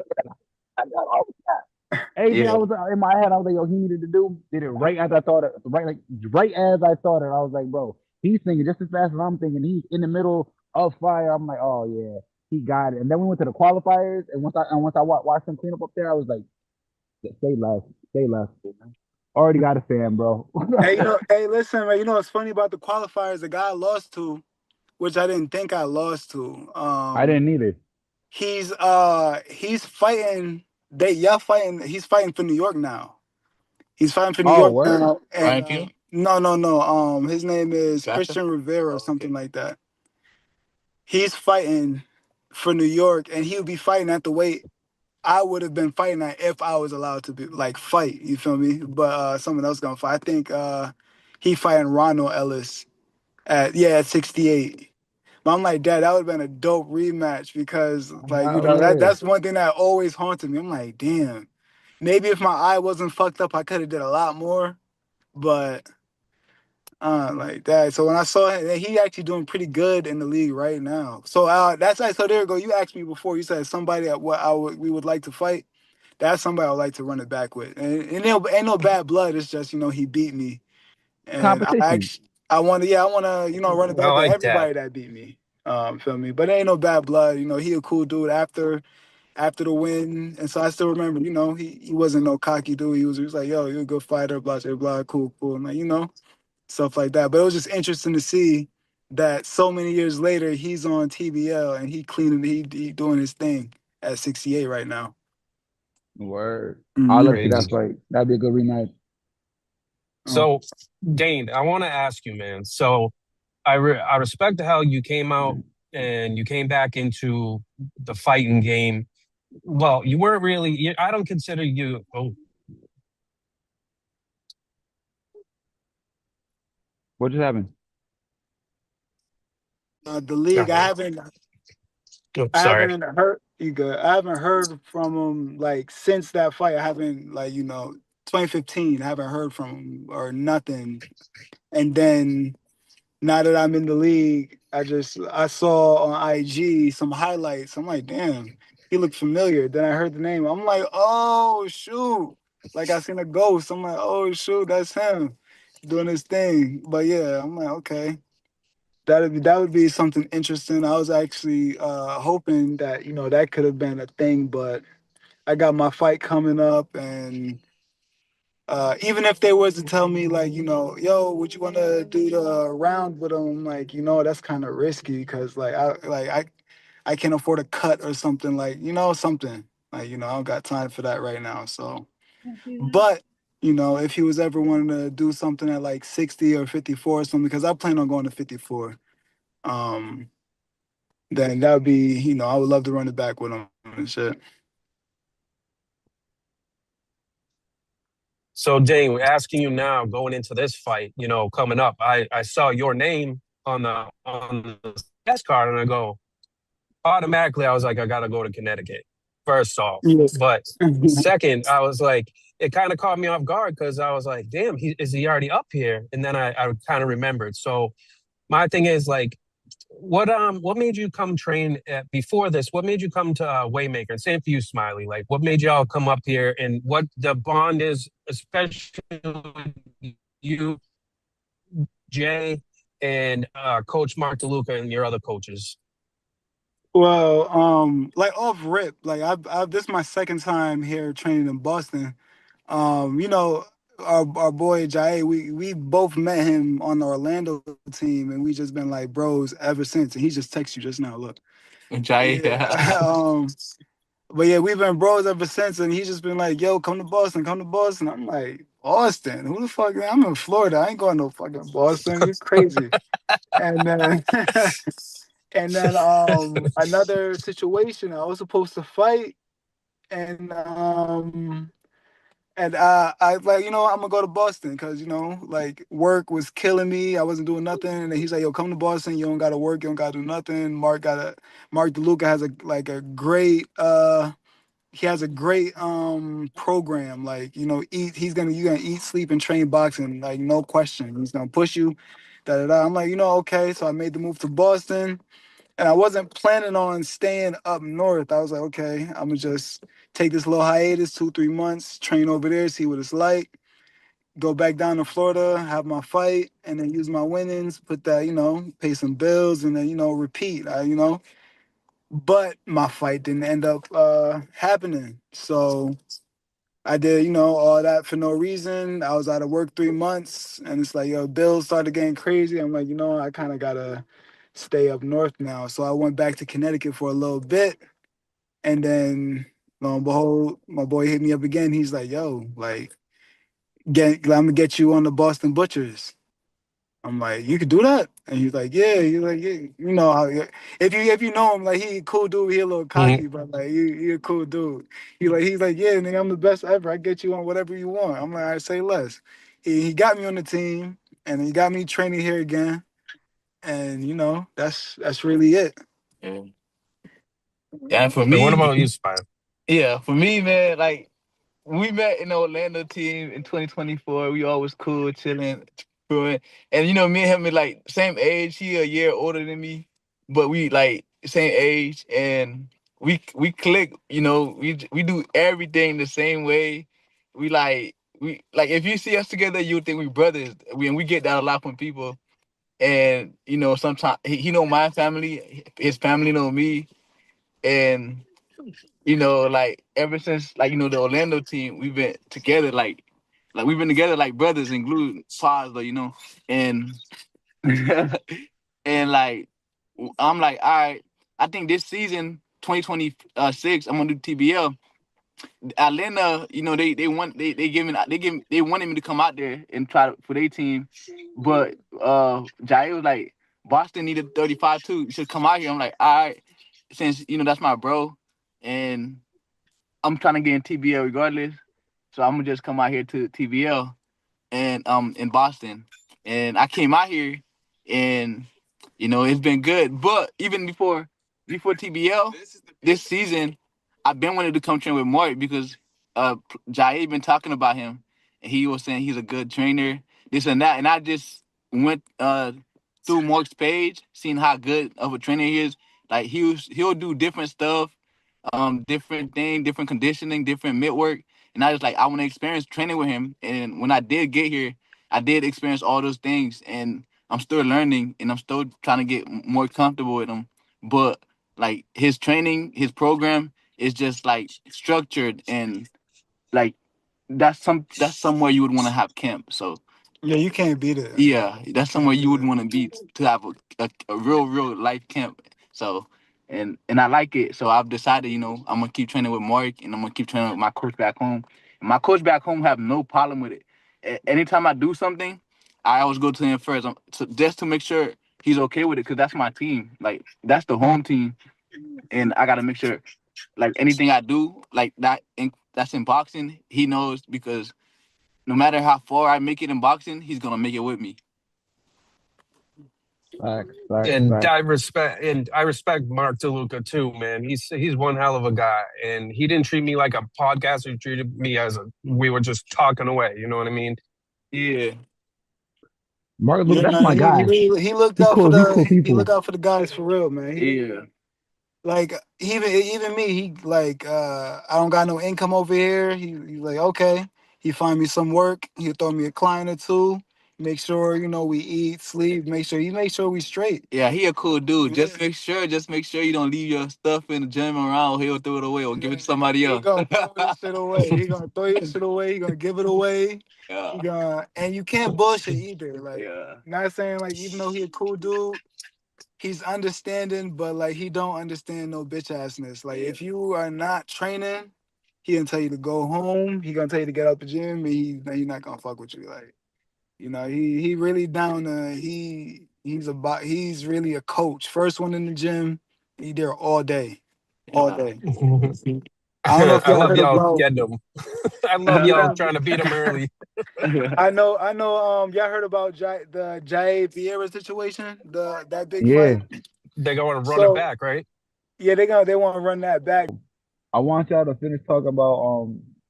I got all that. Everything I Yeah. was in my head, I was like, yo, he needed to do, did it right as I thought it, right as I thought it. I was like, bro, he's thinking just as fast as I'm thinking. He's in the middle of fire. I'm like, oh yeah, he got it. And then we went to the qualifiers, and once I watched him clean up there, I was like, stay left, stay left. Already got a fan, bro. Hey, you know, hey, listen, man. You know what's funny about the qualifiers? The guy I lost to, which I didn't think I lost to. I didn't either. He's fighting. Y'all fighting. He's fighting for New York now. He's fighting for New Oh, York word. now. And Ryan King? no. His name is Gotcha. Christian Rivera or Oh, something okay. like that. He's fighting for New York, and he would be fighting at the weight I would have been fighting at if I was allowed to be like fight. You feel me? But someone else gonna fight. I think he fighting Ronald Ellis at 68. But I'm like, Dad, that would have been a dope rematch because like you Hell know yeah. that's one thing that always haunted me. I'm like, damn, maybe if my eye wasn't fucked up, I could have did a lot more. But like that. So when I saw him, he actually doing pretty good in the league right now. So that's like so there you go. You asked me before. You said somebody that we would like to fight. That's somebody I would like to run it back with. And ain't no bad blood. It's just you know he beat me, and Competition. I want to you know run it I back with like that. everybody that beat me. Feel me? But ain't no bad blood. You know he a cool dude after the win, and so I still remember. You know he wasn't no cocky dude. He was like yo, you're a good fighter. Blah blah blah. Cool. And like you know stuff like that. But it was just interesting to see that so many years later he's on TBL and he doing his thing at 68 right now. Word. I'll Hmm let you Crazy. that fight. That'd be a good rematch. So, Dane, I want to ask you, man. So, I respect how you came out and you came back into the fighting game. Well, you weren't really. I don't consider you. Oh, What just happened? The league, uh, oh, I sorry. haven't heard you good. I haven't heard from him like since that fight. I haven't like 2015. I haven't heard from him or nothing. And then now that I'm in the league, I saw on IG some highlights. I'm like, damn, he looked familiar. Then I heard the name. I'm like, oh shoot. Like I seen a ghost. I'm like, oh shoot, that's him doing his thing. But yeah, I'm like, okay. That would be something interesting. I was actually hoping that, that could have been a thing, but I got my fight coming up, and even if they was to tell me like, yo, would you want to do the round with them? Like, that's kind of risky because I can't afford a cut or something, like, something like, I don't got time for that right now. So, but if he was ever wanting to do something at like 60 or 54 or something, because I plan on going to 54, um, then that would be, I would love to run it back with him and shit. So, Dane, we're asking you now, going into this fight, coming up. I saw your name on the test card, and I go automatically. I was like, I gotta go to Connecticut. First off, Yeah. but second, I was like, it kind of caught me off guard because I was like, damn, is he already up here? And then I kind of remembered. So my thing is like, what made you come train before this? What made you come to Waymaker? And same for you, Smiley. Like, what made y'all come up here, and what the bond is, especially with you, Jay, and Coach Mark DeLuca and your other coaches? Well, like off rip, like I've this is my second time here training in Boston. Our boy Jai, we both met him on the Orlando team, and we just been like bros ever since. And he just texted you just now. Look, Jai, yeah. But yeah, we've been bros ever since, and he's just been like, "Yo, come to Boston, come to Boston." I'm like, Boston? Who the fuck? I'm in Florida. I ain't going to fucking Boston. You're crazy. And then, and then another situation. I was supposed to fight, and I like, I'm gonna go to Boston because, like work was killing me. I wasn't doing nothing. And then he's like, yo, come to Boston. You don't gotta work, you don't gotta do nothing. Mark DeLuca has a great he has a great program. Like, you're gonna eat, sleep, and train boxing, like no question. He's gonna push you. Da, da, da. I'm like, okay. So I made the move to Boston. And I wasn't planning on staying up north. I was like, okay, I'm gonna just take this little hiatus, 2-3 months, train over there, see what it's like, go back down to Florida, have my fight, and then use my winnings, put that, pay some bills, and then, repeat. But my fight didn't end up happening. So I did, all that for no reason. I was out of work 3 months, and it's like, yo, bills started getting crazy. I'm like, I kind of gotta stay up north now. So I went back to Connecticut for a little bit, and then lo and behold, my boy hit me up again. He's like, yo, like, I'm gonna get you on the Boston Butchers. I'm like, you could do that? And he's like, yeah. He's like, yeah. You know how if you know him, like he a cool dude. He a little cocky, but like he a cool dude. He's like, yeah, nigga, I'm the best ever. I get you on whatever you want. I'm like, I say less. He got me on the team, and he got me training here again. And that's really it. yeah. And for And what me, about you, Smiley? yeah, for me, man, like we met in the Orlando team in 2024. We always cool, chilling, cool. And me and him are like same age. He a year older than me, but we like same age, and we click. We do everything the same way. We like if you see us together, you would think we brothers. We get that a lot from people. And sometimes he know my family, his family know me, and like ever since like the Orlando team, we've been together like we've been together like brothers and glue fathers, and and like I'm like, all right, I think this season 2026 I'm gonna do TBL. Atlanta, they wanted me to come out there and try for their team, but Jair was like, Boston needed 35 too. You should come out here. I'm like, all right, since that's my bro, and I'm trying to get in TBL regardless, so I'm gonna just come out here to TBL and in Boston, and I came out here, and it's been good. But even before TBL this season, I've been wanting to come train with Mark because Jair been talking about him, and he was saying he's a good trainer, this and that, and I just went through Mark's page, seeing how good of a trainer he is. Like he'll do different stuff, different thing, different conditioning, different mid work, and I was like, I want to experience training with him. And when I did get here, I did experience all those things, and I'm still learning, and I'm still trying to get more comfortable with him. But like his training, his program is just like structured, and like that's somewhere you would want to have camp. So Yeah, you can't beat it. yeah, that's Can't somewhere beat you would it. want to be to have a real life camp. So and I like it. So I've decided, I'm gonna keep training with Mark, and I'm gonna keep training with my coach back home. And my coach back home have no problem with it. Anytime I do something, I always go to him first, just to make sure he's okay with it, because that's my team. Like that's the home team, and I gotta make sure, like anything I do, like that's in boxing, he knows, because no matter how far I make it in boxing, he's gonna make it with me. Facts, facts, And facts. I respect Mark DeLuca too, man. He's one hell of a guy, and he didn't treat me like a podcaster. He treated me as we were just talking away. You know what I mean? Yeah. Mark, look, Yeah, that's man. my guy. He looked He out for cool. He cool he looked people. out for the guys for real, man. Yeah. Like even me, he like I don't got no income over here. He's like, okay. He find me some work. He'll throw me a client or two. Make sure, we eat, sleep, make sure we straight. Yeah, he a cool dude. Yeah. Just make sure you don't leave your stuff in the gym around. He'll throw it away or give it to somebody He else. gonna throw your shit away. He gonna throw your shit away. He gonna give it away. Yeah. He gonna and you can't bullshit either. Like Yeah. not saying like even though he a cool dude, he's understanding, but like he don't understand no bitch assness. Like if you are not training, he gonna tell you to go home. He gonna tell you to get out the gym, and he's not gonna fuck with you. Like he really down to he's really a coach. First one in the gym, he there all day, all day. I don't know if I y'all love heard y'all about. getting them. I love y'all Yeah, trying to beat him early. I know. Y'all heard about the Jair Vieira situation, that big Yeah. fight. They're going to run it So back, right? yeah, they want to run that back. I want y'all to finish talking about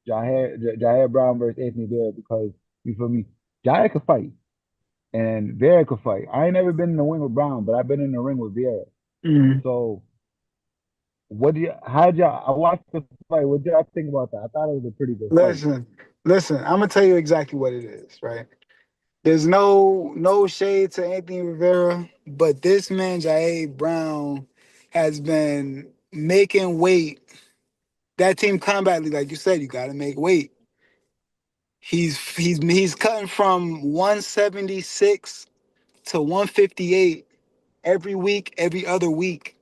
Jair Brown versus Anthony Vera, because you feel me? Jair could fight and Vera could fight. I ain't never been in the ring with Brown, but I've been in the ring with Vera. Mhm. So how'd y'all, I watched the fight. What did y'all think about that? I thought it was a pretty good fight. Listen. I'm gonna tell you exactly what it is. Right? There's no shade to Anthony Rivera, but this man Jair Brown has been making weight. That team combat league, like you said, you got to make weight. He's cutting from 176 to 158 every week, every other week.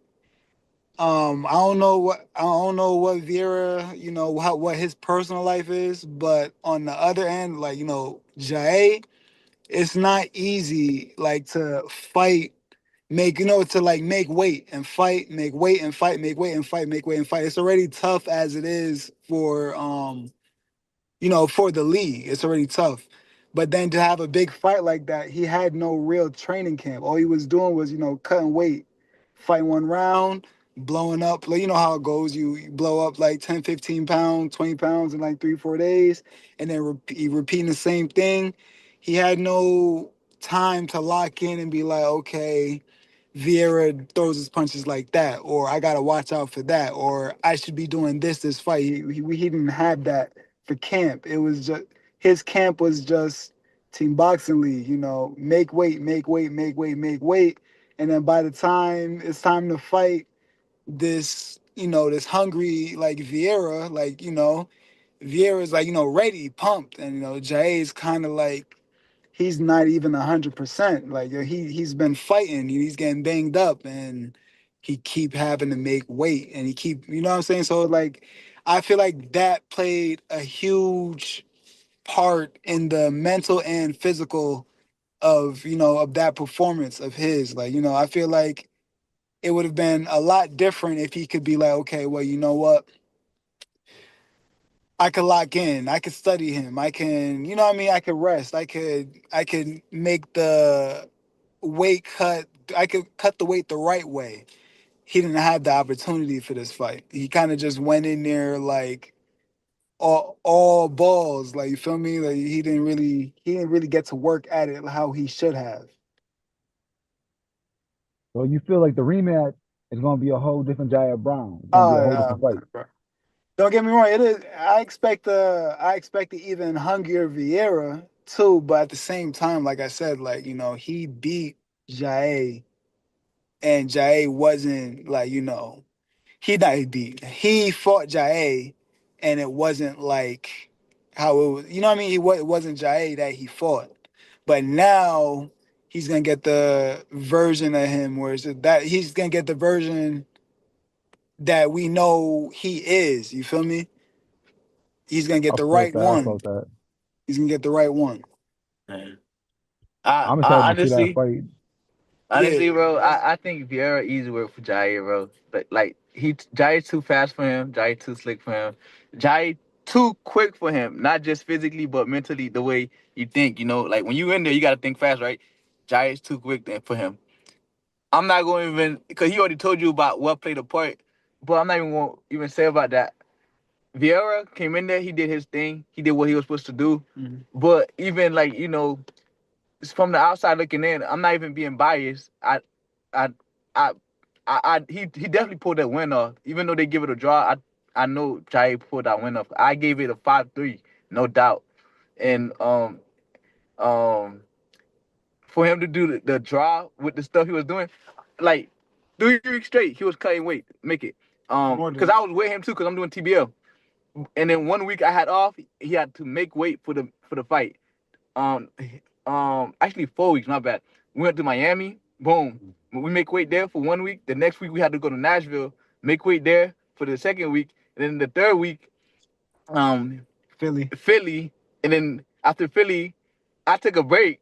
I don't know what Vieira, what his personal life is, but on the other end, like Jair, it's not easy like to fight, to like make weight and fight, make weight and fight, make weight and fight, make weight and fight. It's already tough as it is for the league. It's already tough. But then to have a big fight like that, he had no real training camp. All he was doing was, cutting weight, fight one round, blowing up. Like, you know how it goes. You blow up like 10, 15 pounds, 20 pounds in like 3, 4 days, and then repeating the same thing. He had no time to lock in and be like, okay, Vieira throws his punches like that, or I gotta watch out for that, or I should be doing this fight. He didn't have that for camp. It was just his camp was just team boxing league. Make weight, make weight, make weight, make weight, and then by the time it's time to fight this hungry like Vieira, like Vieira's like ready, pumped, and Jair's kind of like he's not even 100%. Like he's been fighting, he's getting banged up, and he keep having to make weight, and he keep what I'm saying. So like, I feel like that played a huge part in the mental and physical of that performance of his. Like I feel like it would have been a lot different if he could be like, okay, well, you know what? I could lock in. I could study him. I can, you know what I mean? I could rest. I could make the weight cut. I could cut the weight the right way. He didn't have the opportunity for this fight. He kind of just went in there like all balls. Like, you feel me? Like, he didn't really get to work at it how he should have. So you feel like the rematch is gonna be a whole different Jaya Brown. It's gonna be a Oh whole yeah, different fight. don't get me wrong. It is. I expect the even hungrier Vieira too, but at the same time, like I said, like, he beat Jae, and Jae wasn't like, he fought Jae, and it wasn't like how it was. You know what I mean? It wasn't Jae that he fought, but now he's gonna get the version of him where he's gonna get the version that we know he is. You feel me? He's gonna get I the felt right that. I one. felt that. He's gonna get the right one. I'm I excited to see that honestly, fight. honestly, bro, I think Vieira easy work for Jair, bro. But like Jair too fast for him. Jair too slick for him. Jair too quick for him. Not just physically, but mentally. The way you think, like when you in there, you gotta think fast, right? Jair's too quick for him. I'm not going to even because he already told you about what played a part, but I'm not even going to even say about that. Vieira came in there, he did his thing, he did what he was supposed to do. But even like from the outside looking in, I'm not even being biased. I, I, he definitely pulled that win off. Even though they give it a draw, I know Jair pulled that win off. I gave it a 5-3, no doubt. And um, for him to do the draw with the stuff he was doing, like 3 weeks straight, he was cutting weight, make it. Because I was with him too, because I'm doing TBL. And then 1 week I had off, he had to make weight for the fight. Um, actually 4 weeks, not bad. We went to Miami, boom. We make weight there for 1 week. The next week we had to go to Nashville, make weight there for the second week. And then the third week, Philly. And then after Philly, I took a break.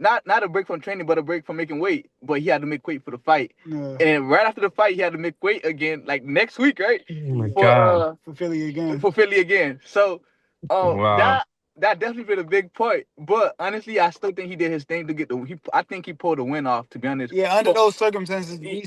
Not a break from training, but a break from making weight. But he had to make weight for the fight. And then right after the fight, he had to make weight again, like next week, right? Oh my God. For Philly again. For Philly again. So Wow. that definitely played a big part. But honestly, I still think he did his thing to get I think he pulled the win off, to be honest. Yeah, under those circumstances, I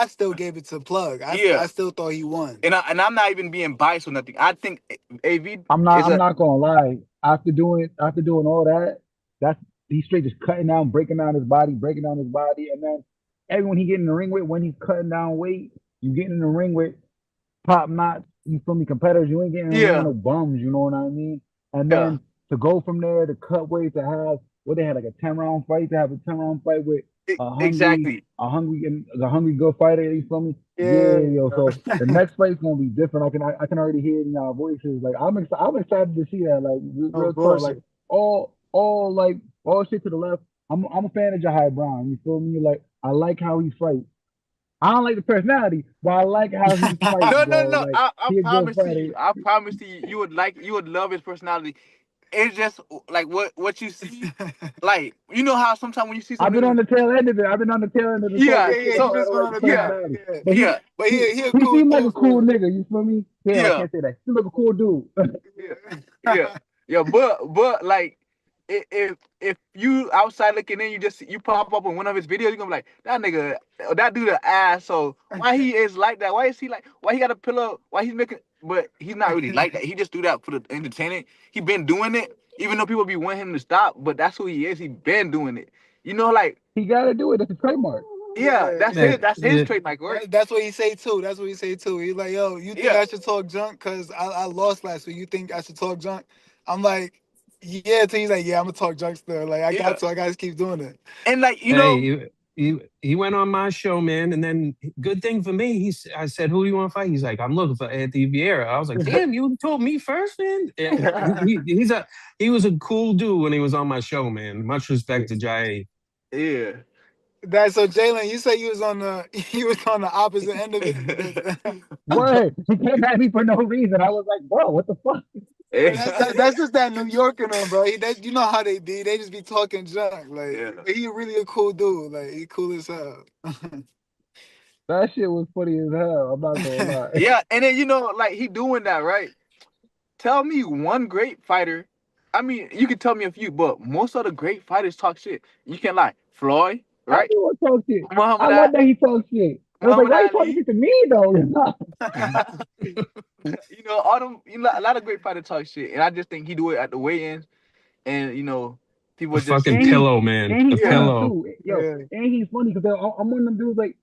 still gave it to Plug. I still thought he won. And I'm not even being biased or nothing. I think AV I'm not gonna lie. After doing all that, that's he's straight just cutting down, breaking down his body, and then everyone he get in the ring with when he's cutting down weight, you get in the ring with top notch, you feel me, competitors. You ain't getting in the ring with no bums, you know what I mean? And then to go from there to cut weight to have what they had like a 10-round fight, to have a 10-round fight with a hungry good fighter, you feel me? Yeah, yo. So the next fight's gonna be different. I can already hear it in our voices. Like I'm excited to see that. Like real talk. Like all shit to the left. I'm a fan of Jahai Brown. You feel me? Like I like how he fights. I don't like the personality, but I like how he fights. No. Like, I promise to you. I promise to you. You would love his personality. It's just like what you see. Like how sometimes when you see I've been something, on the tail end of it. But he a cool seemed like a cool nigga. You feel me? Yeah, I can't say that. He look a cool dude. yeah. But like if you outside looking in, you pop up on one of his videos, you're gonna be like, that nigga, that dude an ass. So why he is like that? Why is he like? Why he got a pillow? Why he's making? But he's not really like that. He just do that for the entertainment. He been doing it, even though people be wanting him to stop. But that's who he is. He been doing it. Like he gotta do it. That's a trademark. Yeah, that's his trademark, right? That's what he say too. He's like, yo, you think I should talk junk? Cause I lost last week. You think I should talk junk? I'm like, yeah. So he's like, yeah, I'm gonna talk junk still. Like I got to just keep doing it. And like he went on my show, man, and then good thing for me, I said, "Who do you want to fight?" He's like, "I'm looking for Anthony Vieira." I was like, "Damn, you told me first, man." He was a cool dude when he was on my show, man. Much respect to Jai. Yeah. That's so Jalen. You say you was on the opposite end of it. What? He came at me for no reason. I was like, bro, what the fuck? That's just that New York in him, bro. You know how they be. They just be talking junk. Like he really a cool dude. Like he cool as hell. That shit was funny as hell. I'm not gonna lie. Yeah, and then like he doing that, right? Tell me one great fighter. I mean, you can tell me a few, but most of the great fighters talk shit. You can't lie. Floyd, right? Everyone talk shit. Muhammad I love that he talks shit. It was like, Muhammad why you talking Ali. shit to me though? You know, all them, you know, a lot of great fighters talk shit, and I just think he do it at the weigh-ins, and you know, The people just fucking and he pillow, man. and The he's funny yeah, pillow. too. Yo, Yeah. and he's funny because I'm one of them dudes like,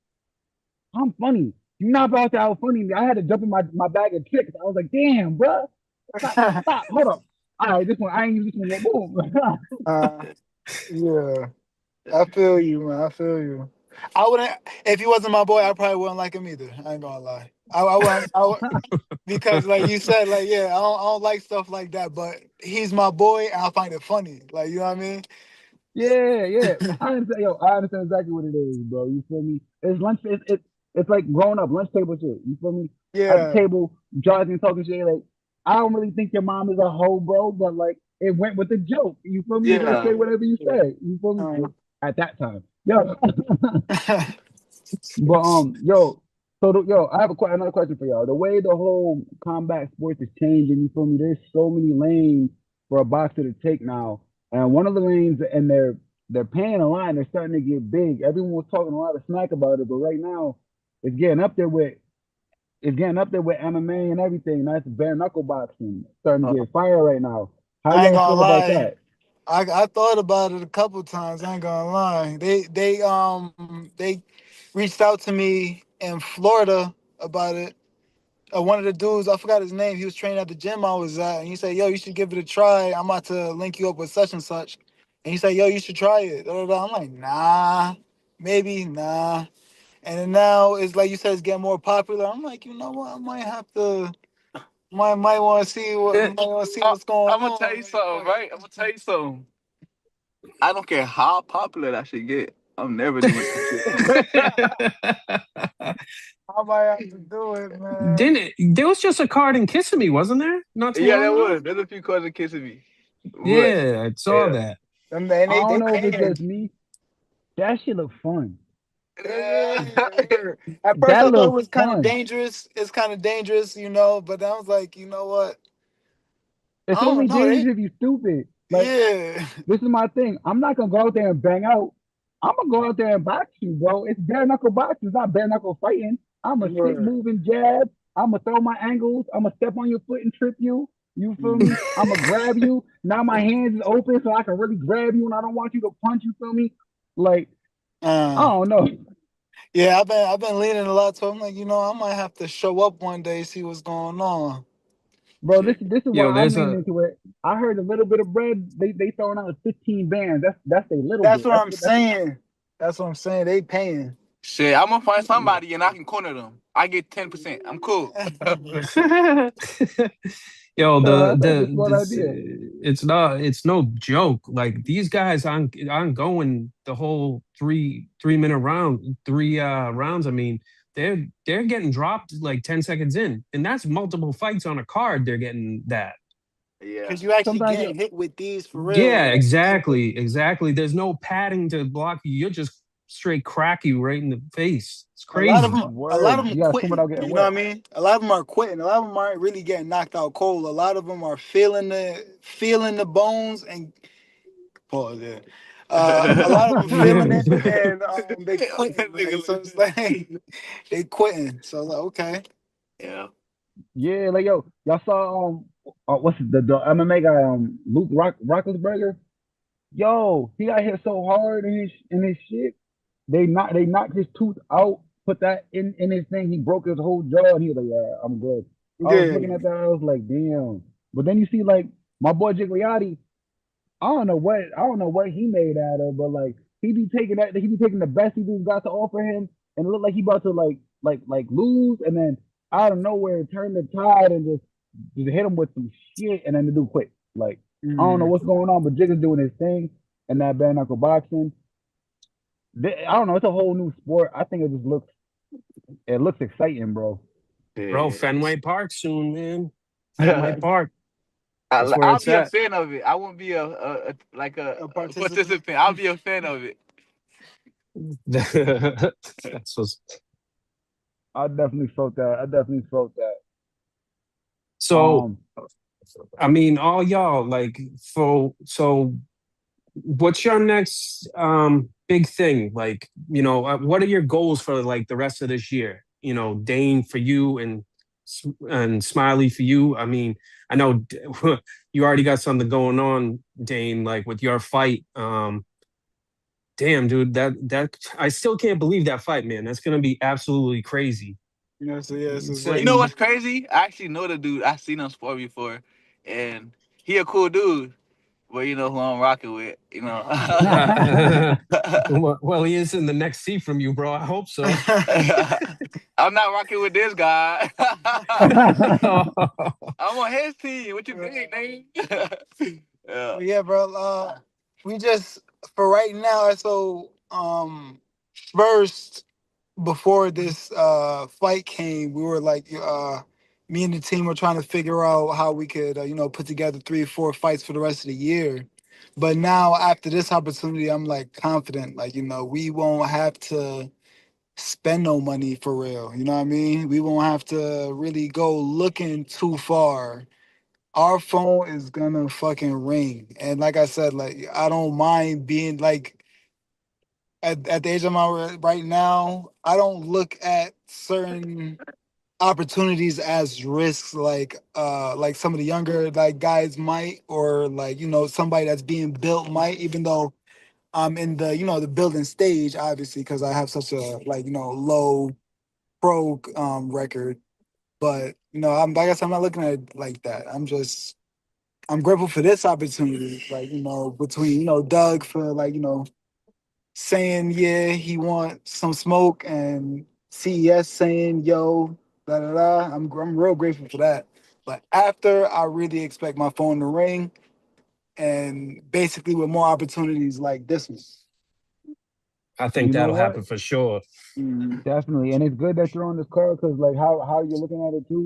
I'm funny. You're not about to how funny. I had to jump in my bag of tricks. I was like, damn, bro. Stop. Hold up. All right, this one, I ain't use this one yet. Boom. uh, yeah. I feel you, man. I feel you. I wouldn't if he wasn't my boy. I probably wouldn't like him either. I ain't gonna lie. I wouldn't. Because like you said, like yeah, I don't like stuff like that. But he's my boy, and I find it funny. Like you know what I mean? Yeah. I understand exactly what it is, bro. You feel me? It's lunch. It's like growing up lunch table shit. You feel me? At the Yeah, table, jargon talking shit. Like I don't really think your mom is a hoe, bro. But like it went with the joke. You feel me? You're gonna yeah. say whatever you say. You feel me? um, At that time, yo. But yo. So yo, I have another question for y'all. The way the whole combat sports is changing, you feel me? There's so many lanes for a boxer to take now, and one of the lanes, and they're paying a line. They're starting to get big. Everyone was talking a lot of smack about it, but right now, it's getting up there with MMA and everything. That's bare knuckle boxing starting to get fire right now. How I ain't y'all gonna feel about lie. that? I thought about it a couple times. I ain't gonna lie. They reached out to me in Florida about it. One of the dudes, I forgot his name. He was training at the gym I was at, and he said, "Yo, you should give it a try. I'm about to link you up with such and such." And he said, "Yo, you should try it." Da, da, da. I'm like, "Nah, maybe nah." And then now it's like you said, it's getting more popular. I'm like, you know what? I might have to, might want to see It, what's going I'm gonna tell on. you something, right? I'm gonna tell you something. I don't care how popular that shit get. I'm never doing some shit. I might have to do it, man. didn't it? There was just a card in Kissing Me, wasn't there? Not too Yeah, long there ago? was. There's a few cousins kissing me. But Yeah, I saw yeah. that. And I they don't know if it's paying. just me. That shit look fun. Yeah. At first, That I thought it look was kind of fun. dangerous. It's kind of dangerous, you know. But I was like, you know what? I It's don't only know. dangerous if you stupid. Like Yeah. this is my thing. I'm not gonna go out there and bang out. I'm gonna go out there and box you, bro. It's bare knuckle boxing, it's not bare knuckle fighting. I'm a sit, Word. move, and jab. I'm gonna throw my angles. I'm gonna step on your foot and trip you. You feel Mm. me? I'm gonna grab you. Now my hands is open so I can really grab you, and I don't want you to punch. You feel me? Like I Uh, don't know, yeah, I've been leaning a lot. So I'm like, you know, I might have to show up one day, see what's going on. bro. This is why Yo, I'm there's leaning a into it. I heard a little bit of bread. They throwing out 15 bands. That's a little That's bit. what That's I'm what that's saying. That's what I'm saying. They paying. Shit, I'm gonna find somebody and I can corner them. I get 10%. I'm cool. yo, that's a smart this idea. it's no joke. Like these guys aren't going the whole 3 minute rounds. I mean, they're getting dropped like 10 seconds in, and that's multiple fights on a card. They're getting that. Yeah. Cause you actually Sometimes getting hit with these for real. Yeah, Like, exactly. There's no padding to block you. You're just straight crack you right in the face. It's crazy. a lot of Word. them You gotta swim quitting. without getting You know what wet. I mean? A lot of them are quitting. A lot of them aren't really getting knocked out cold. A lot of them are feeling the bones and pause there. A lot of them feeling it and they quitting. Like, so it's like they quitting. So like, okay. Yeah. Yeah, like yo, y'all saw what's the MMA guy Luke Roethlisberger? Yo, he got hit so hard in his shit. They knocked his tooth out, put that in his thing. He broke his whole jaw, and he was like, "Yeah, I'm good." I was looking Yeah. at that, I was like, "Damn!" But then you see like my boy Gigliotti. I don't know what he made out of, but like he be taking the best he dudes got to offer him, and it looked like he about to like lose, and then out of nowhere turn the tide and just hit him with some shit, and then the dude quit. Like I don't know Mm. what's going on, but Jig is doing his thing, and that bare knuckle boxing. I don't know, it's a whole new sport. I think it looks exciting, bro. Bro, Yeah. Fenway Park soon, man. Fenway Park. That's where I'll it's be a at. fan of it. I won't be like A a participant. participant. I'll be a fan of it. That's what's I definitely felt that. I definitely felt that. so I mean, all y'all like so what's your next big thing. Like, what are your goals for like the rest of this year? Daine for you and Smiley for you. I mean, I know you already got something going on, Daine, like with your fight. Damn, dude, that I still can't believe that fight, man. That's gonna be absolutely crazy. So So, You know what's crazy? I actually know the dude. I seen him spar before, and he a cool dude. But you know who I'm rocking with. You know. well, he is in the next seat from you, bro. I hope so. I'm not rocking with this guy. I'm on his team. What you think, name? Yeah, bro. We just for right now. So first before this fight came, we were like me and the team were trying to figure out how we could put together 3 or 4 fights for the rest of the year. But now after this opportunity, I'm like confident. Like we won't have to spend no money for real. You know what I mean? We won't have to really go looking too far. Our phone is gonna fucking ring. And like I said, like I don't mind being like at the age I'm at right now, I don't look at certain opportunities as risks like some of the younger like guys might, or like somebody that's being built might, even though I'm in the the building stage, obviously, because I have such a low pro record. But I'm like I said, I'm not looking at it like that. I'm grateful for this opportunity. Like, between, Doug for like, saying, yeah, he wants some smoke, and CES saying, yo, da da da. I'm real grateful for that. But after, I really expect my phone to ring, and basically with more opportunities like this one. I think You know that'll what? happen for sure. Definitely, and it's good that you're on this card because like how you're looking at it too.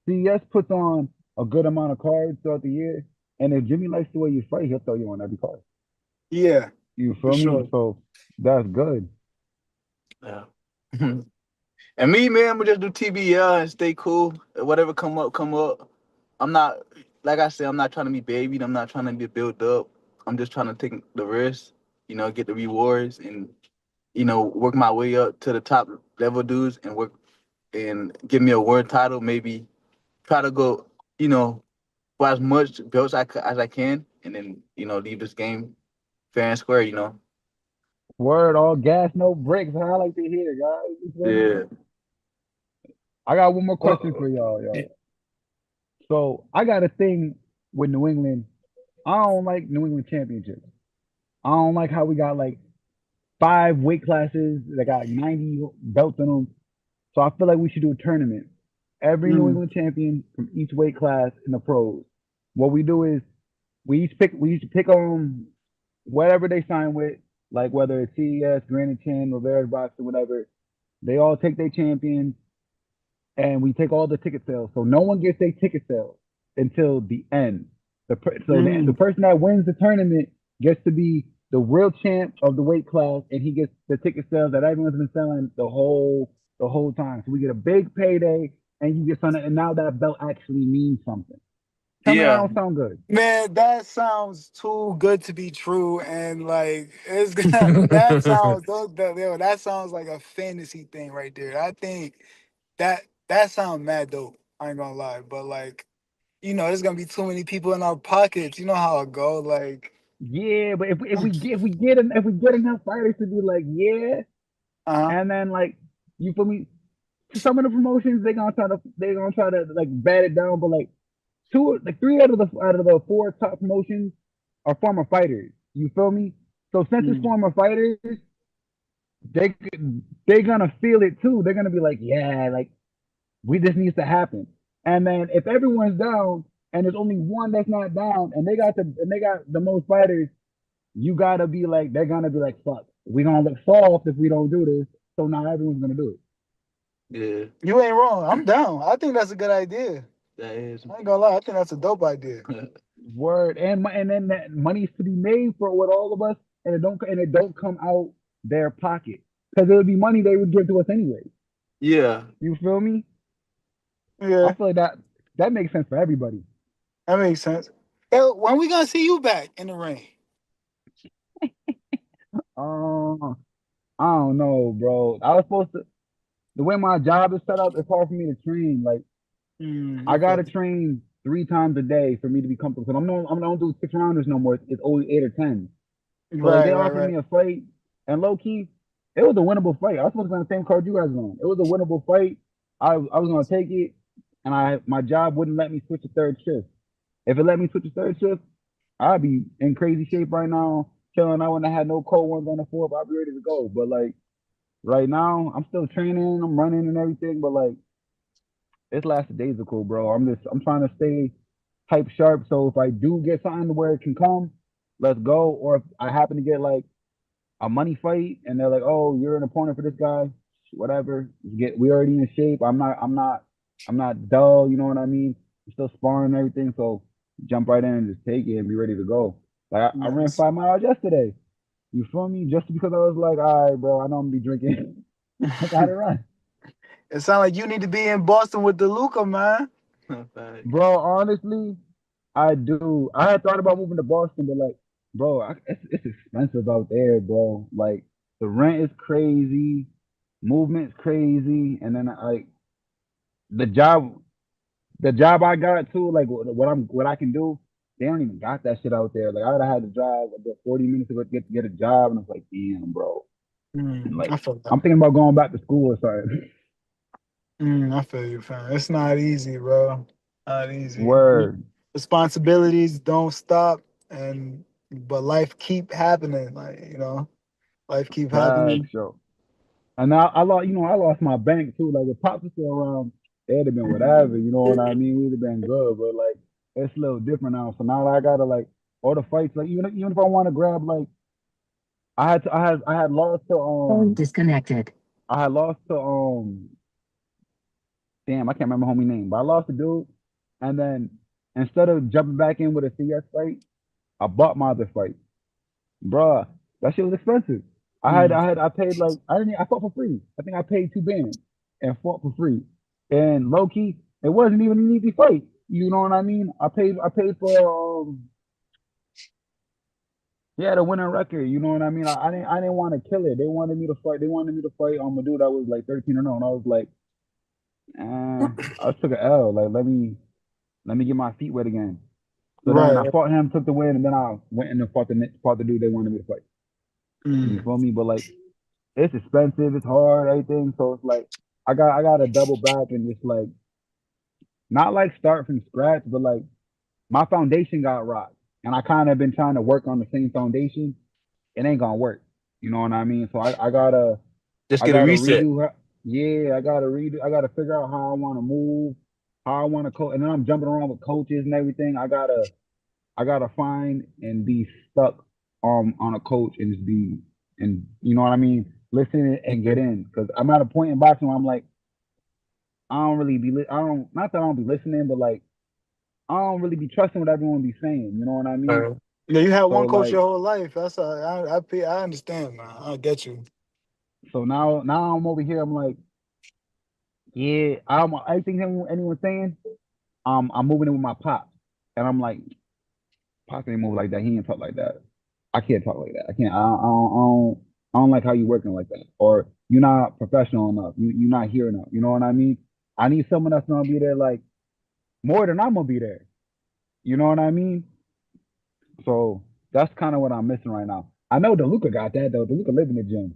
CES puts on a good amount of cards throughout the year, and if Jimmy likes the way you fight, he'll throw you on every card. Yeah, You for feel me? sure. So that's good. Yeah. And me, man, I'm gonna just do TBL and stay cool. Whatever come up, come up. I'm not, like I said, I'm not trying to be babied. I'm not trying to be built up. I'm just trying to take the risk, get the rewards, and work my way up to the top level dudes and work and give me a world title. Maybe try to go, for as much belts as I can, and then leave this game fair and square. Word, all gas, no brakes. I like to hear, guys. You feel me? Yeah. I got one more question Well, for y'all. So I got a thing with New England. I don't like New England championships. I don't like how we got like 5 weight classes that got 90 belts in them. So I feel like we should do a tournament. Every New Mm. England champion from each weight class in the pros. What we do is we each pick whatever they sign with, like whether it's CES, Granite Chin, Rivera's Boxing, whatever. They all take their champions and we take all the ticket sales. So no one gets their ticket sales until the end. So the Mm. person that wins the tournament gets to be the real champ of the weight class, and he gets the ticket sales that everyone's been selling the whole time. So we get a big payday, and you get something, and now that belt actually means something. Tell me that Yeah. don't sound good. Man, that sounds too good to be true, and like it's that sounds like a fantasy thing right there. I think that sounds mad dope. I ain't gonna lie, but like there's gonna be too many people in our pockets. You know how it go. Like, Yeah, but if we get enough fighters to be like, yeah, uh and then like you feel me, some of the promotions they gonna try to like bat it down, but like three out of the four top promotions are former fighters. You feel me? So since it's mm, former fighters, they they gonna feel it too. They're gonna be like, yeah, like this needs to happen. And then if everyone's down and there's only one that's not down, and they got the most fighters, you gotta be like, they're gonna be like, fuck, we gonna look soft if we don't do this. So now everyone's gonna do it. Yeah. you ain't wrong. I'm down. I think that's a good idea. That is. I ain't gonna lie. I think that's a dope idea. Word, and then that money's to be made for with all of us, and it don't come out their pocket because it would be money they would give to us anyway. Yeah. You feel me? I Yeah, feel like that makes sense for everybody. that makes sense. Hey, when we gonna see you back in the ring? Uh, I don't know, bro. I was supposed to. The way my job is set up, it's hard for me to train. Like I Okay. gotta train 3 times a day for me to be comfortable. Cause I don't do 6 rounders no more. It's only 8 or 10. So like Right, they right, offered right. me a fight, and low key, it was a winnable fight. I was supposed to be on the same card you guys were on. It was a winnable fight. I was gonna take it, and my job wouldn't let me switch to third shift. If it let me switch to third shift, I'd be in crazy shape right now, chilling. I wouldn't have had no cold ones on the floor, but I'd be ready to go. But like right now, I'm still training, I'm running and everything, but like it's lackadaisical, bro. I'm trying to stay hype sharp. So if I do get something where it can come, let's go. Or if I happen to get like a money fight and they're like, oh, you're an opponent for this guy, whatever. We already in shape. I'm not dull, you know what I mean? I'm still sparring and everything, so jump right in and just take it and be ready to go. Like I ran Nice. 5 miles yesterday. You feel me? Just because I was like, all right, bro, I know I'm gonna be drinking. I gotta run. It sounds like you need to be in Boston with DeLuca, man. Bro, honestly, I do. I had thought about moving to Boston, but like, bro, it's expensive out there, bro. Like the rent is crazy, movement's crazy, and then like the job, the job I got too, like what I can do, they don't even got that shit out there. Like I would have had to drive about 40 minutes to get a job, and I was like, damn, bro. And I like feel I'm that. thinking about going back to school or something. I feel you, fam. It's not easy, bro. Not easy. Word, Responsibilities don't stop, and but life keep happening. Like life keep happening. facts, yo. And I lost, I lost my bank too. Like if Pops was still around, it'd have been whatever. You know what I mean? We'd have been good. But like it's a little different now. So now I gotta like all the fights. Like even if I want to grab like I had lost to Phone disconnected. I had lost to damn, I can't remember homie name, but I lost the dude. And then instead of jumping back in with a CS fight, I bought my other fight. Bruh, that shit was expensive. I paid like I fought for free. I think I paid 2 bands and fought for free. And low key, it wasn't even an easy fight. You know what I mean? I paid for yeah, the winning record. You know what I mean? I didn't want to kill it. They wanted me to fight. They wanted me to fight on a dude that was like 13-0, and I was like, I took an L. Like let me get my feet wet again. So then I Right. fought him, took the win, and then I went in and fought the dude they wanted me to fight. You Mm. feel me? But like it's expensive, it's hard, everything. So it's like I got to double back and just like not like start from scratch, but like my foundation got rocked, and I kind of been trying to work on the same foundation. It ain't gonna work. You know what I mean? So I gotta Just I get a gotta reset. redo. Yeah, I gotta redo. I gotta figure out how I want to move, how I want to coach, and then I'm jumping around with coaches and everything. I gotta find and be stuck on a coach and just be and you know what I mean, listen and get in because I'm at a point in boxing where I'm like I don't really be I don't not that I don't be listening but like I don't really be trusting what everyone be saying. You know what I mean? Yeah, you had So one coach like your whole life. That's I understand, man. I get you. now I'm over here. I'm like yeah, I'm everything anyone's saying. I'm moving in with my pop, and I'm like Pop ain't move like that. He ain't talk like that. I can't talk like that. I can't. I don't like how you working like that. Or you're not professional enough. You're not here enough. You know what I mean? I need someone that's gonna be there like more than I'm gonna be there. You know what I mean? So that's kind of what I'm missing right now. I know DeLuca got that though. DeLuca live in the gym.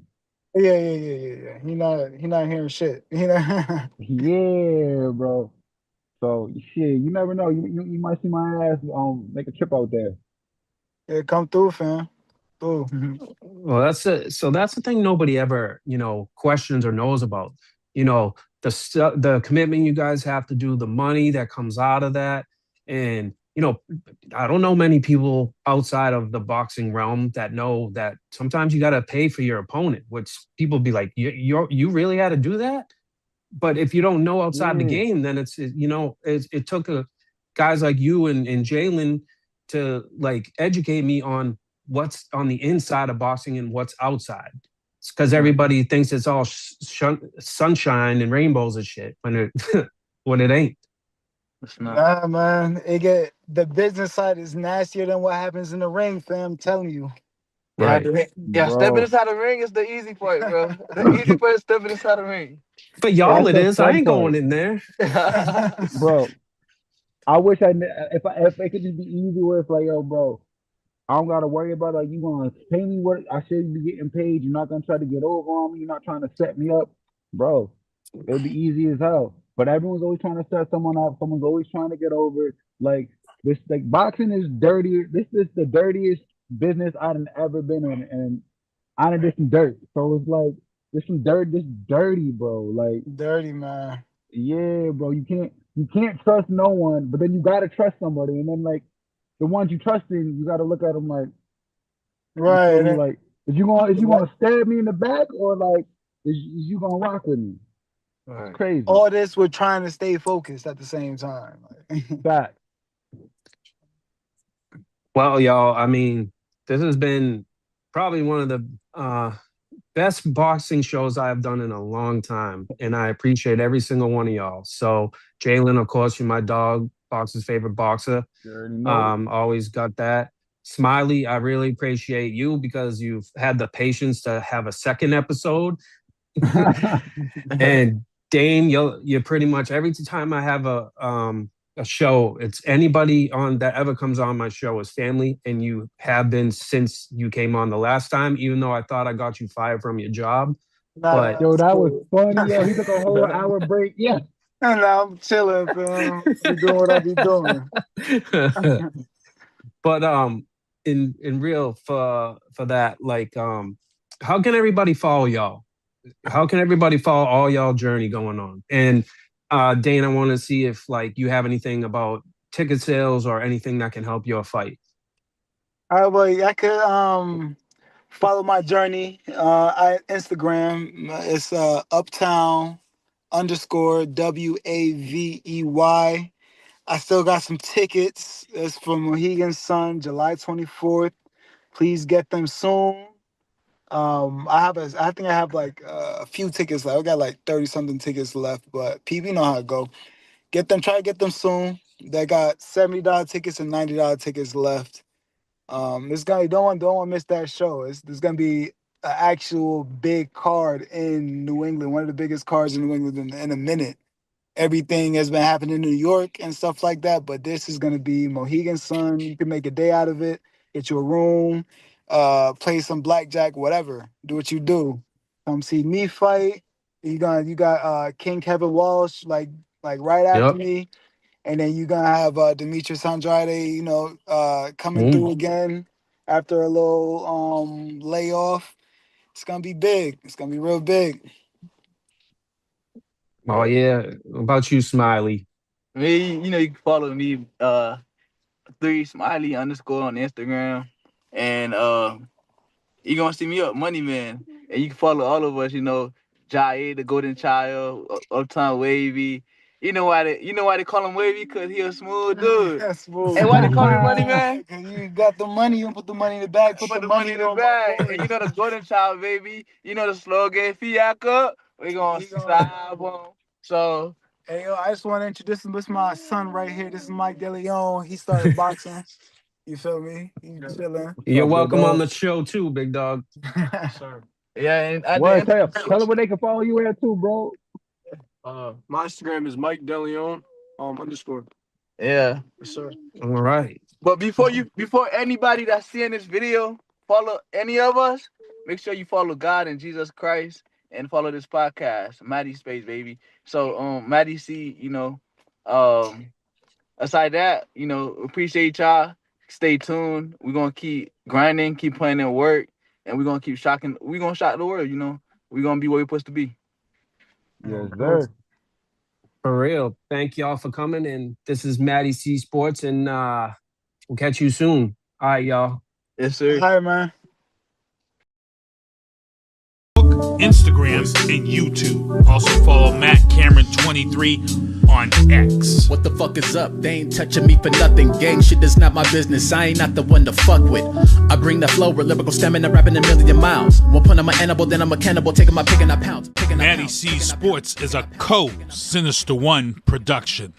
Yeah. He not hearing shit. He not. Yeah, bro. So shit, you never know. You might see my ass make a trip out there. Yeah, come through, fam. Through. Well, that's the thing nobody ever, questions or knows about. The commitment you guys have to do, the money that comes out of that. And, I don't know many people outside of the boxing realm that know that sometimes you got to pay for your opponent, which people be like, you really had to do that? But if you don't know outside the Yeah. game, then it took guys like you and Jalen to like educate me on what's on the inside of boxing and what's outside. Because everybody thinks it's all sunshine and rainbows and shit when it when it ain't. Nah, man. The business side is nastier than what happens in the ring, fam. I'm telling you. Right. Yeah, stepping bro. inside the ring is the easy part, bro. The easy part is stepping inside the ring. For y'all, That's it the is. I fun ain't part, going in there. bro. I wish if it could just be easy where it's like, yo, bro, I don't gotta worry about like you gonna pay me what I should be getting paid. You're not gonna try to get over on me. You're not trying to set me up, bro. It'll be easy as hell. But everyone's always trying to set someone up. Someone's always trying to get over. Like this, like boxing is dirtier. This is the dirtiest business I've ever been in, and I done did some dirt. So it's like there's some dirt. This dirty, bro. Like Dirty, man. yeah, bro. You can't trust no one, but then you gotta trust somebody, and then like the ones you trust in, you gotta look at them like you Right. feel And me, then, like is you gonna stab me in the back or like is you gonna rock with me? It's crazy. all this, we're trying to stay focused at the same time. Fact. Well, y'all, I mean, this has been probably one of the best boxing shows I've done in a long time, and I appreciate every single one of y'all. So, Jalen, of course, you're my dog, Boxer's favorite boxer. You already know. Always got that. Smiley, I really appreciate you because you've had the patience to have a second episode. And Daine, you're pretty much every time I have a show, it's anybody on that ever comes on my show is family, and you have been since you came on the last time. Even though I thought I got you fired from your job, but Yo, that was funny. Yo, he took a whole hour break. Yeah. And now I'm chilling, fam. Be doing what I be doing. but in real for that, like how can everybody follow y'all? How can everybody follow all y'all journey going on? And Daine, I want to see if like you have anything about ticket sales or anything that can help your fight. All right, well, I could follow my journey. I Instagram. It's uptown _WAVEY. I still got some tickets. It's from Mohegan Sun, July 24th. Please get them soon. I think I have like a few tickets left. I got like 30 something tickets left, but people know how it go. Try to get them soon. They got $70 tickets and $90 tickets left. This guy don't want to miss that show. There's gonna be an actual big card in New England, one of the biggest cards in New England in a minute. Everything has been happening in New York and stuff like that, but this is gonna be Mohegan Sun. You can make a day out of it. Get you a room, play some blackjack, whatever. Do what you do. Come see me fight. You got King Kevin Walsh like right after me. And then you're gonna have Demetrius Andrade, coming through again after a little layoff. It's gonna be big. It's gonna be real big. Oh yeah. What about you, Smiley? Me, you can follow me 3Smiley_ on Instagram, and you're gonna see me up Money Man, and you can follow all of us. Jai, the Golden Child, Uptown Wavy. You know why they call him Wavy? Cause he a smooth dude. That's smooth. And why they call him Money Man? Cause you got the money, you put the money in the bag, put the money in the bag. And you know the Golden Child, baby. You know the slogan, Fiaca. We gonna stop him. So, hey yo, I just want to introduce him. This is my son right here. This is Mike DeLeon. He started boxing. You feel me? He's chilling. You're welcome on the show too, big dog. Sir. Yeah, and Tell them where they can follow you at too, bro. My Instagram is Mike DeLeon _. Yeah. Yes, sir. All right. But before anybody that's seeing this video follow any of us, make sure you follow God and Jesus Christ and follow this podcast, MattieC Space, baby. So MattieC, aside that, appreciate y'all. Stay tuned. We're gonna keep grinding, keep putting in work, and we're gonna keep shocking. We're gonna shock the world, We're gonna be where we're supposed to be. Yes, sir. For real. Thank y'all for coming. And this is MattieC Sports, and we'll catch you soon. All right, y'all. Yes, sir. All right, man. Instagram, and YouTube. Also follow Matt Cameron 23 on X. What the fuck is up? They ain't touching me for nothing. Gang shit is not my business. I ain't not the one to fuck with. I bring the flow with lyrical stamina, rapping a million miles. One point I'm an animal, then I'm a cannibal, taking my pick and I pounce. MattieC Sports is a Sinista1 production.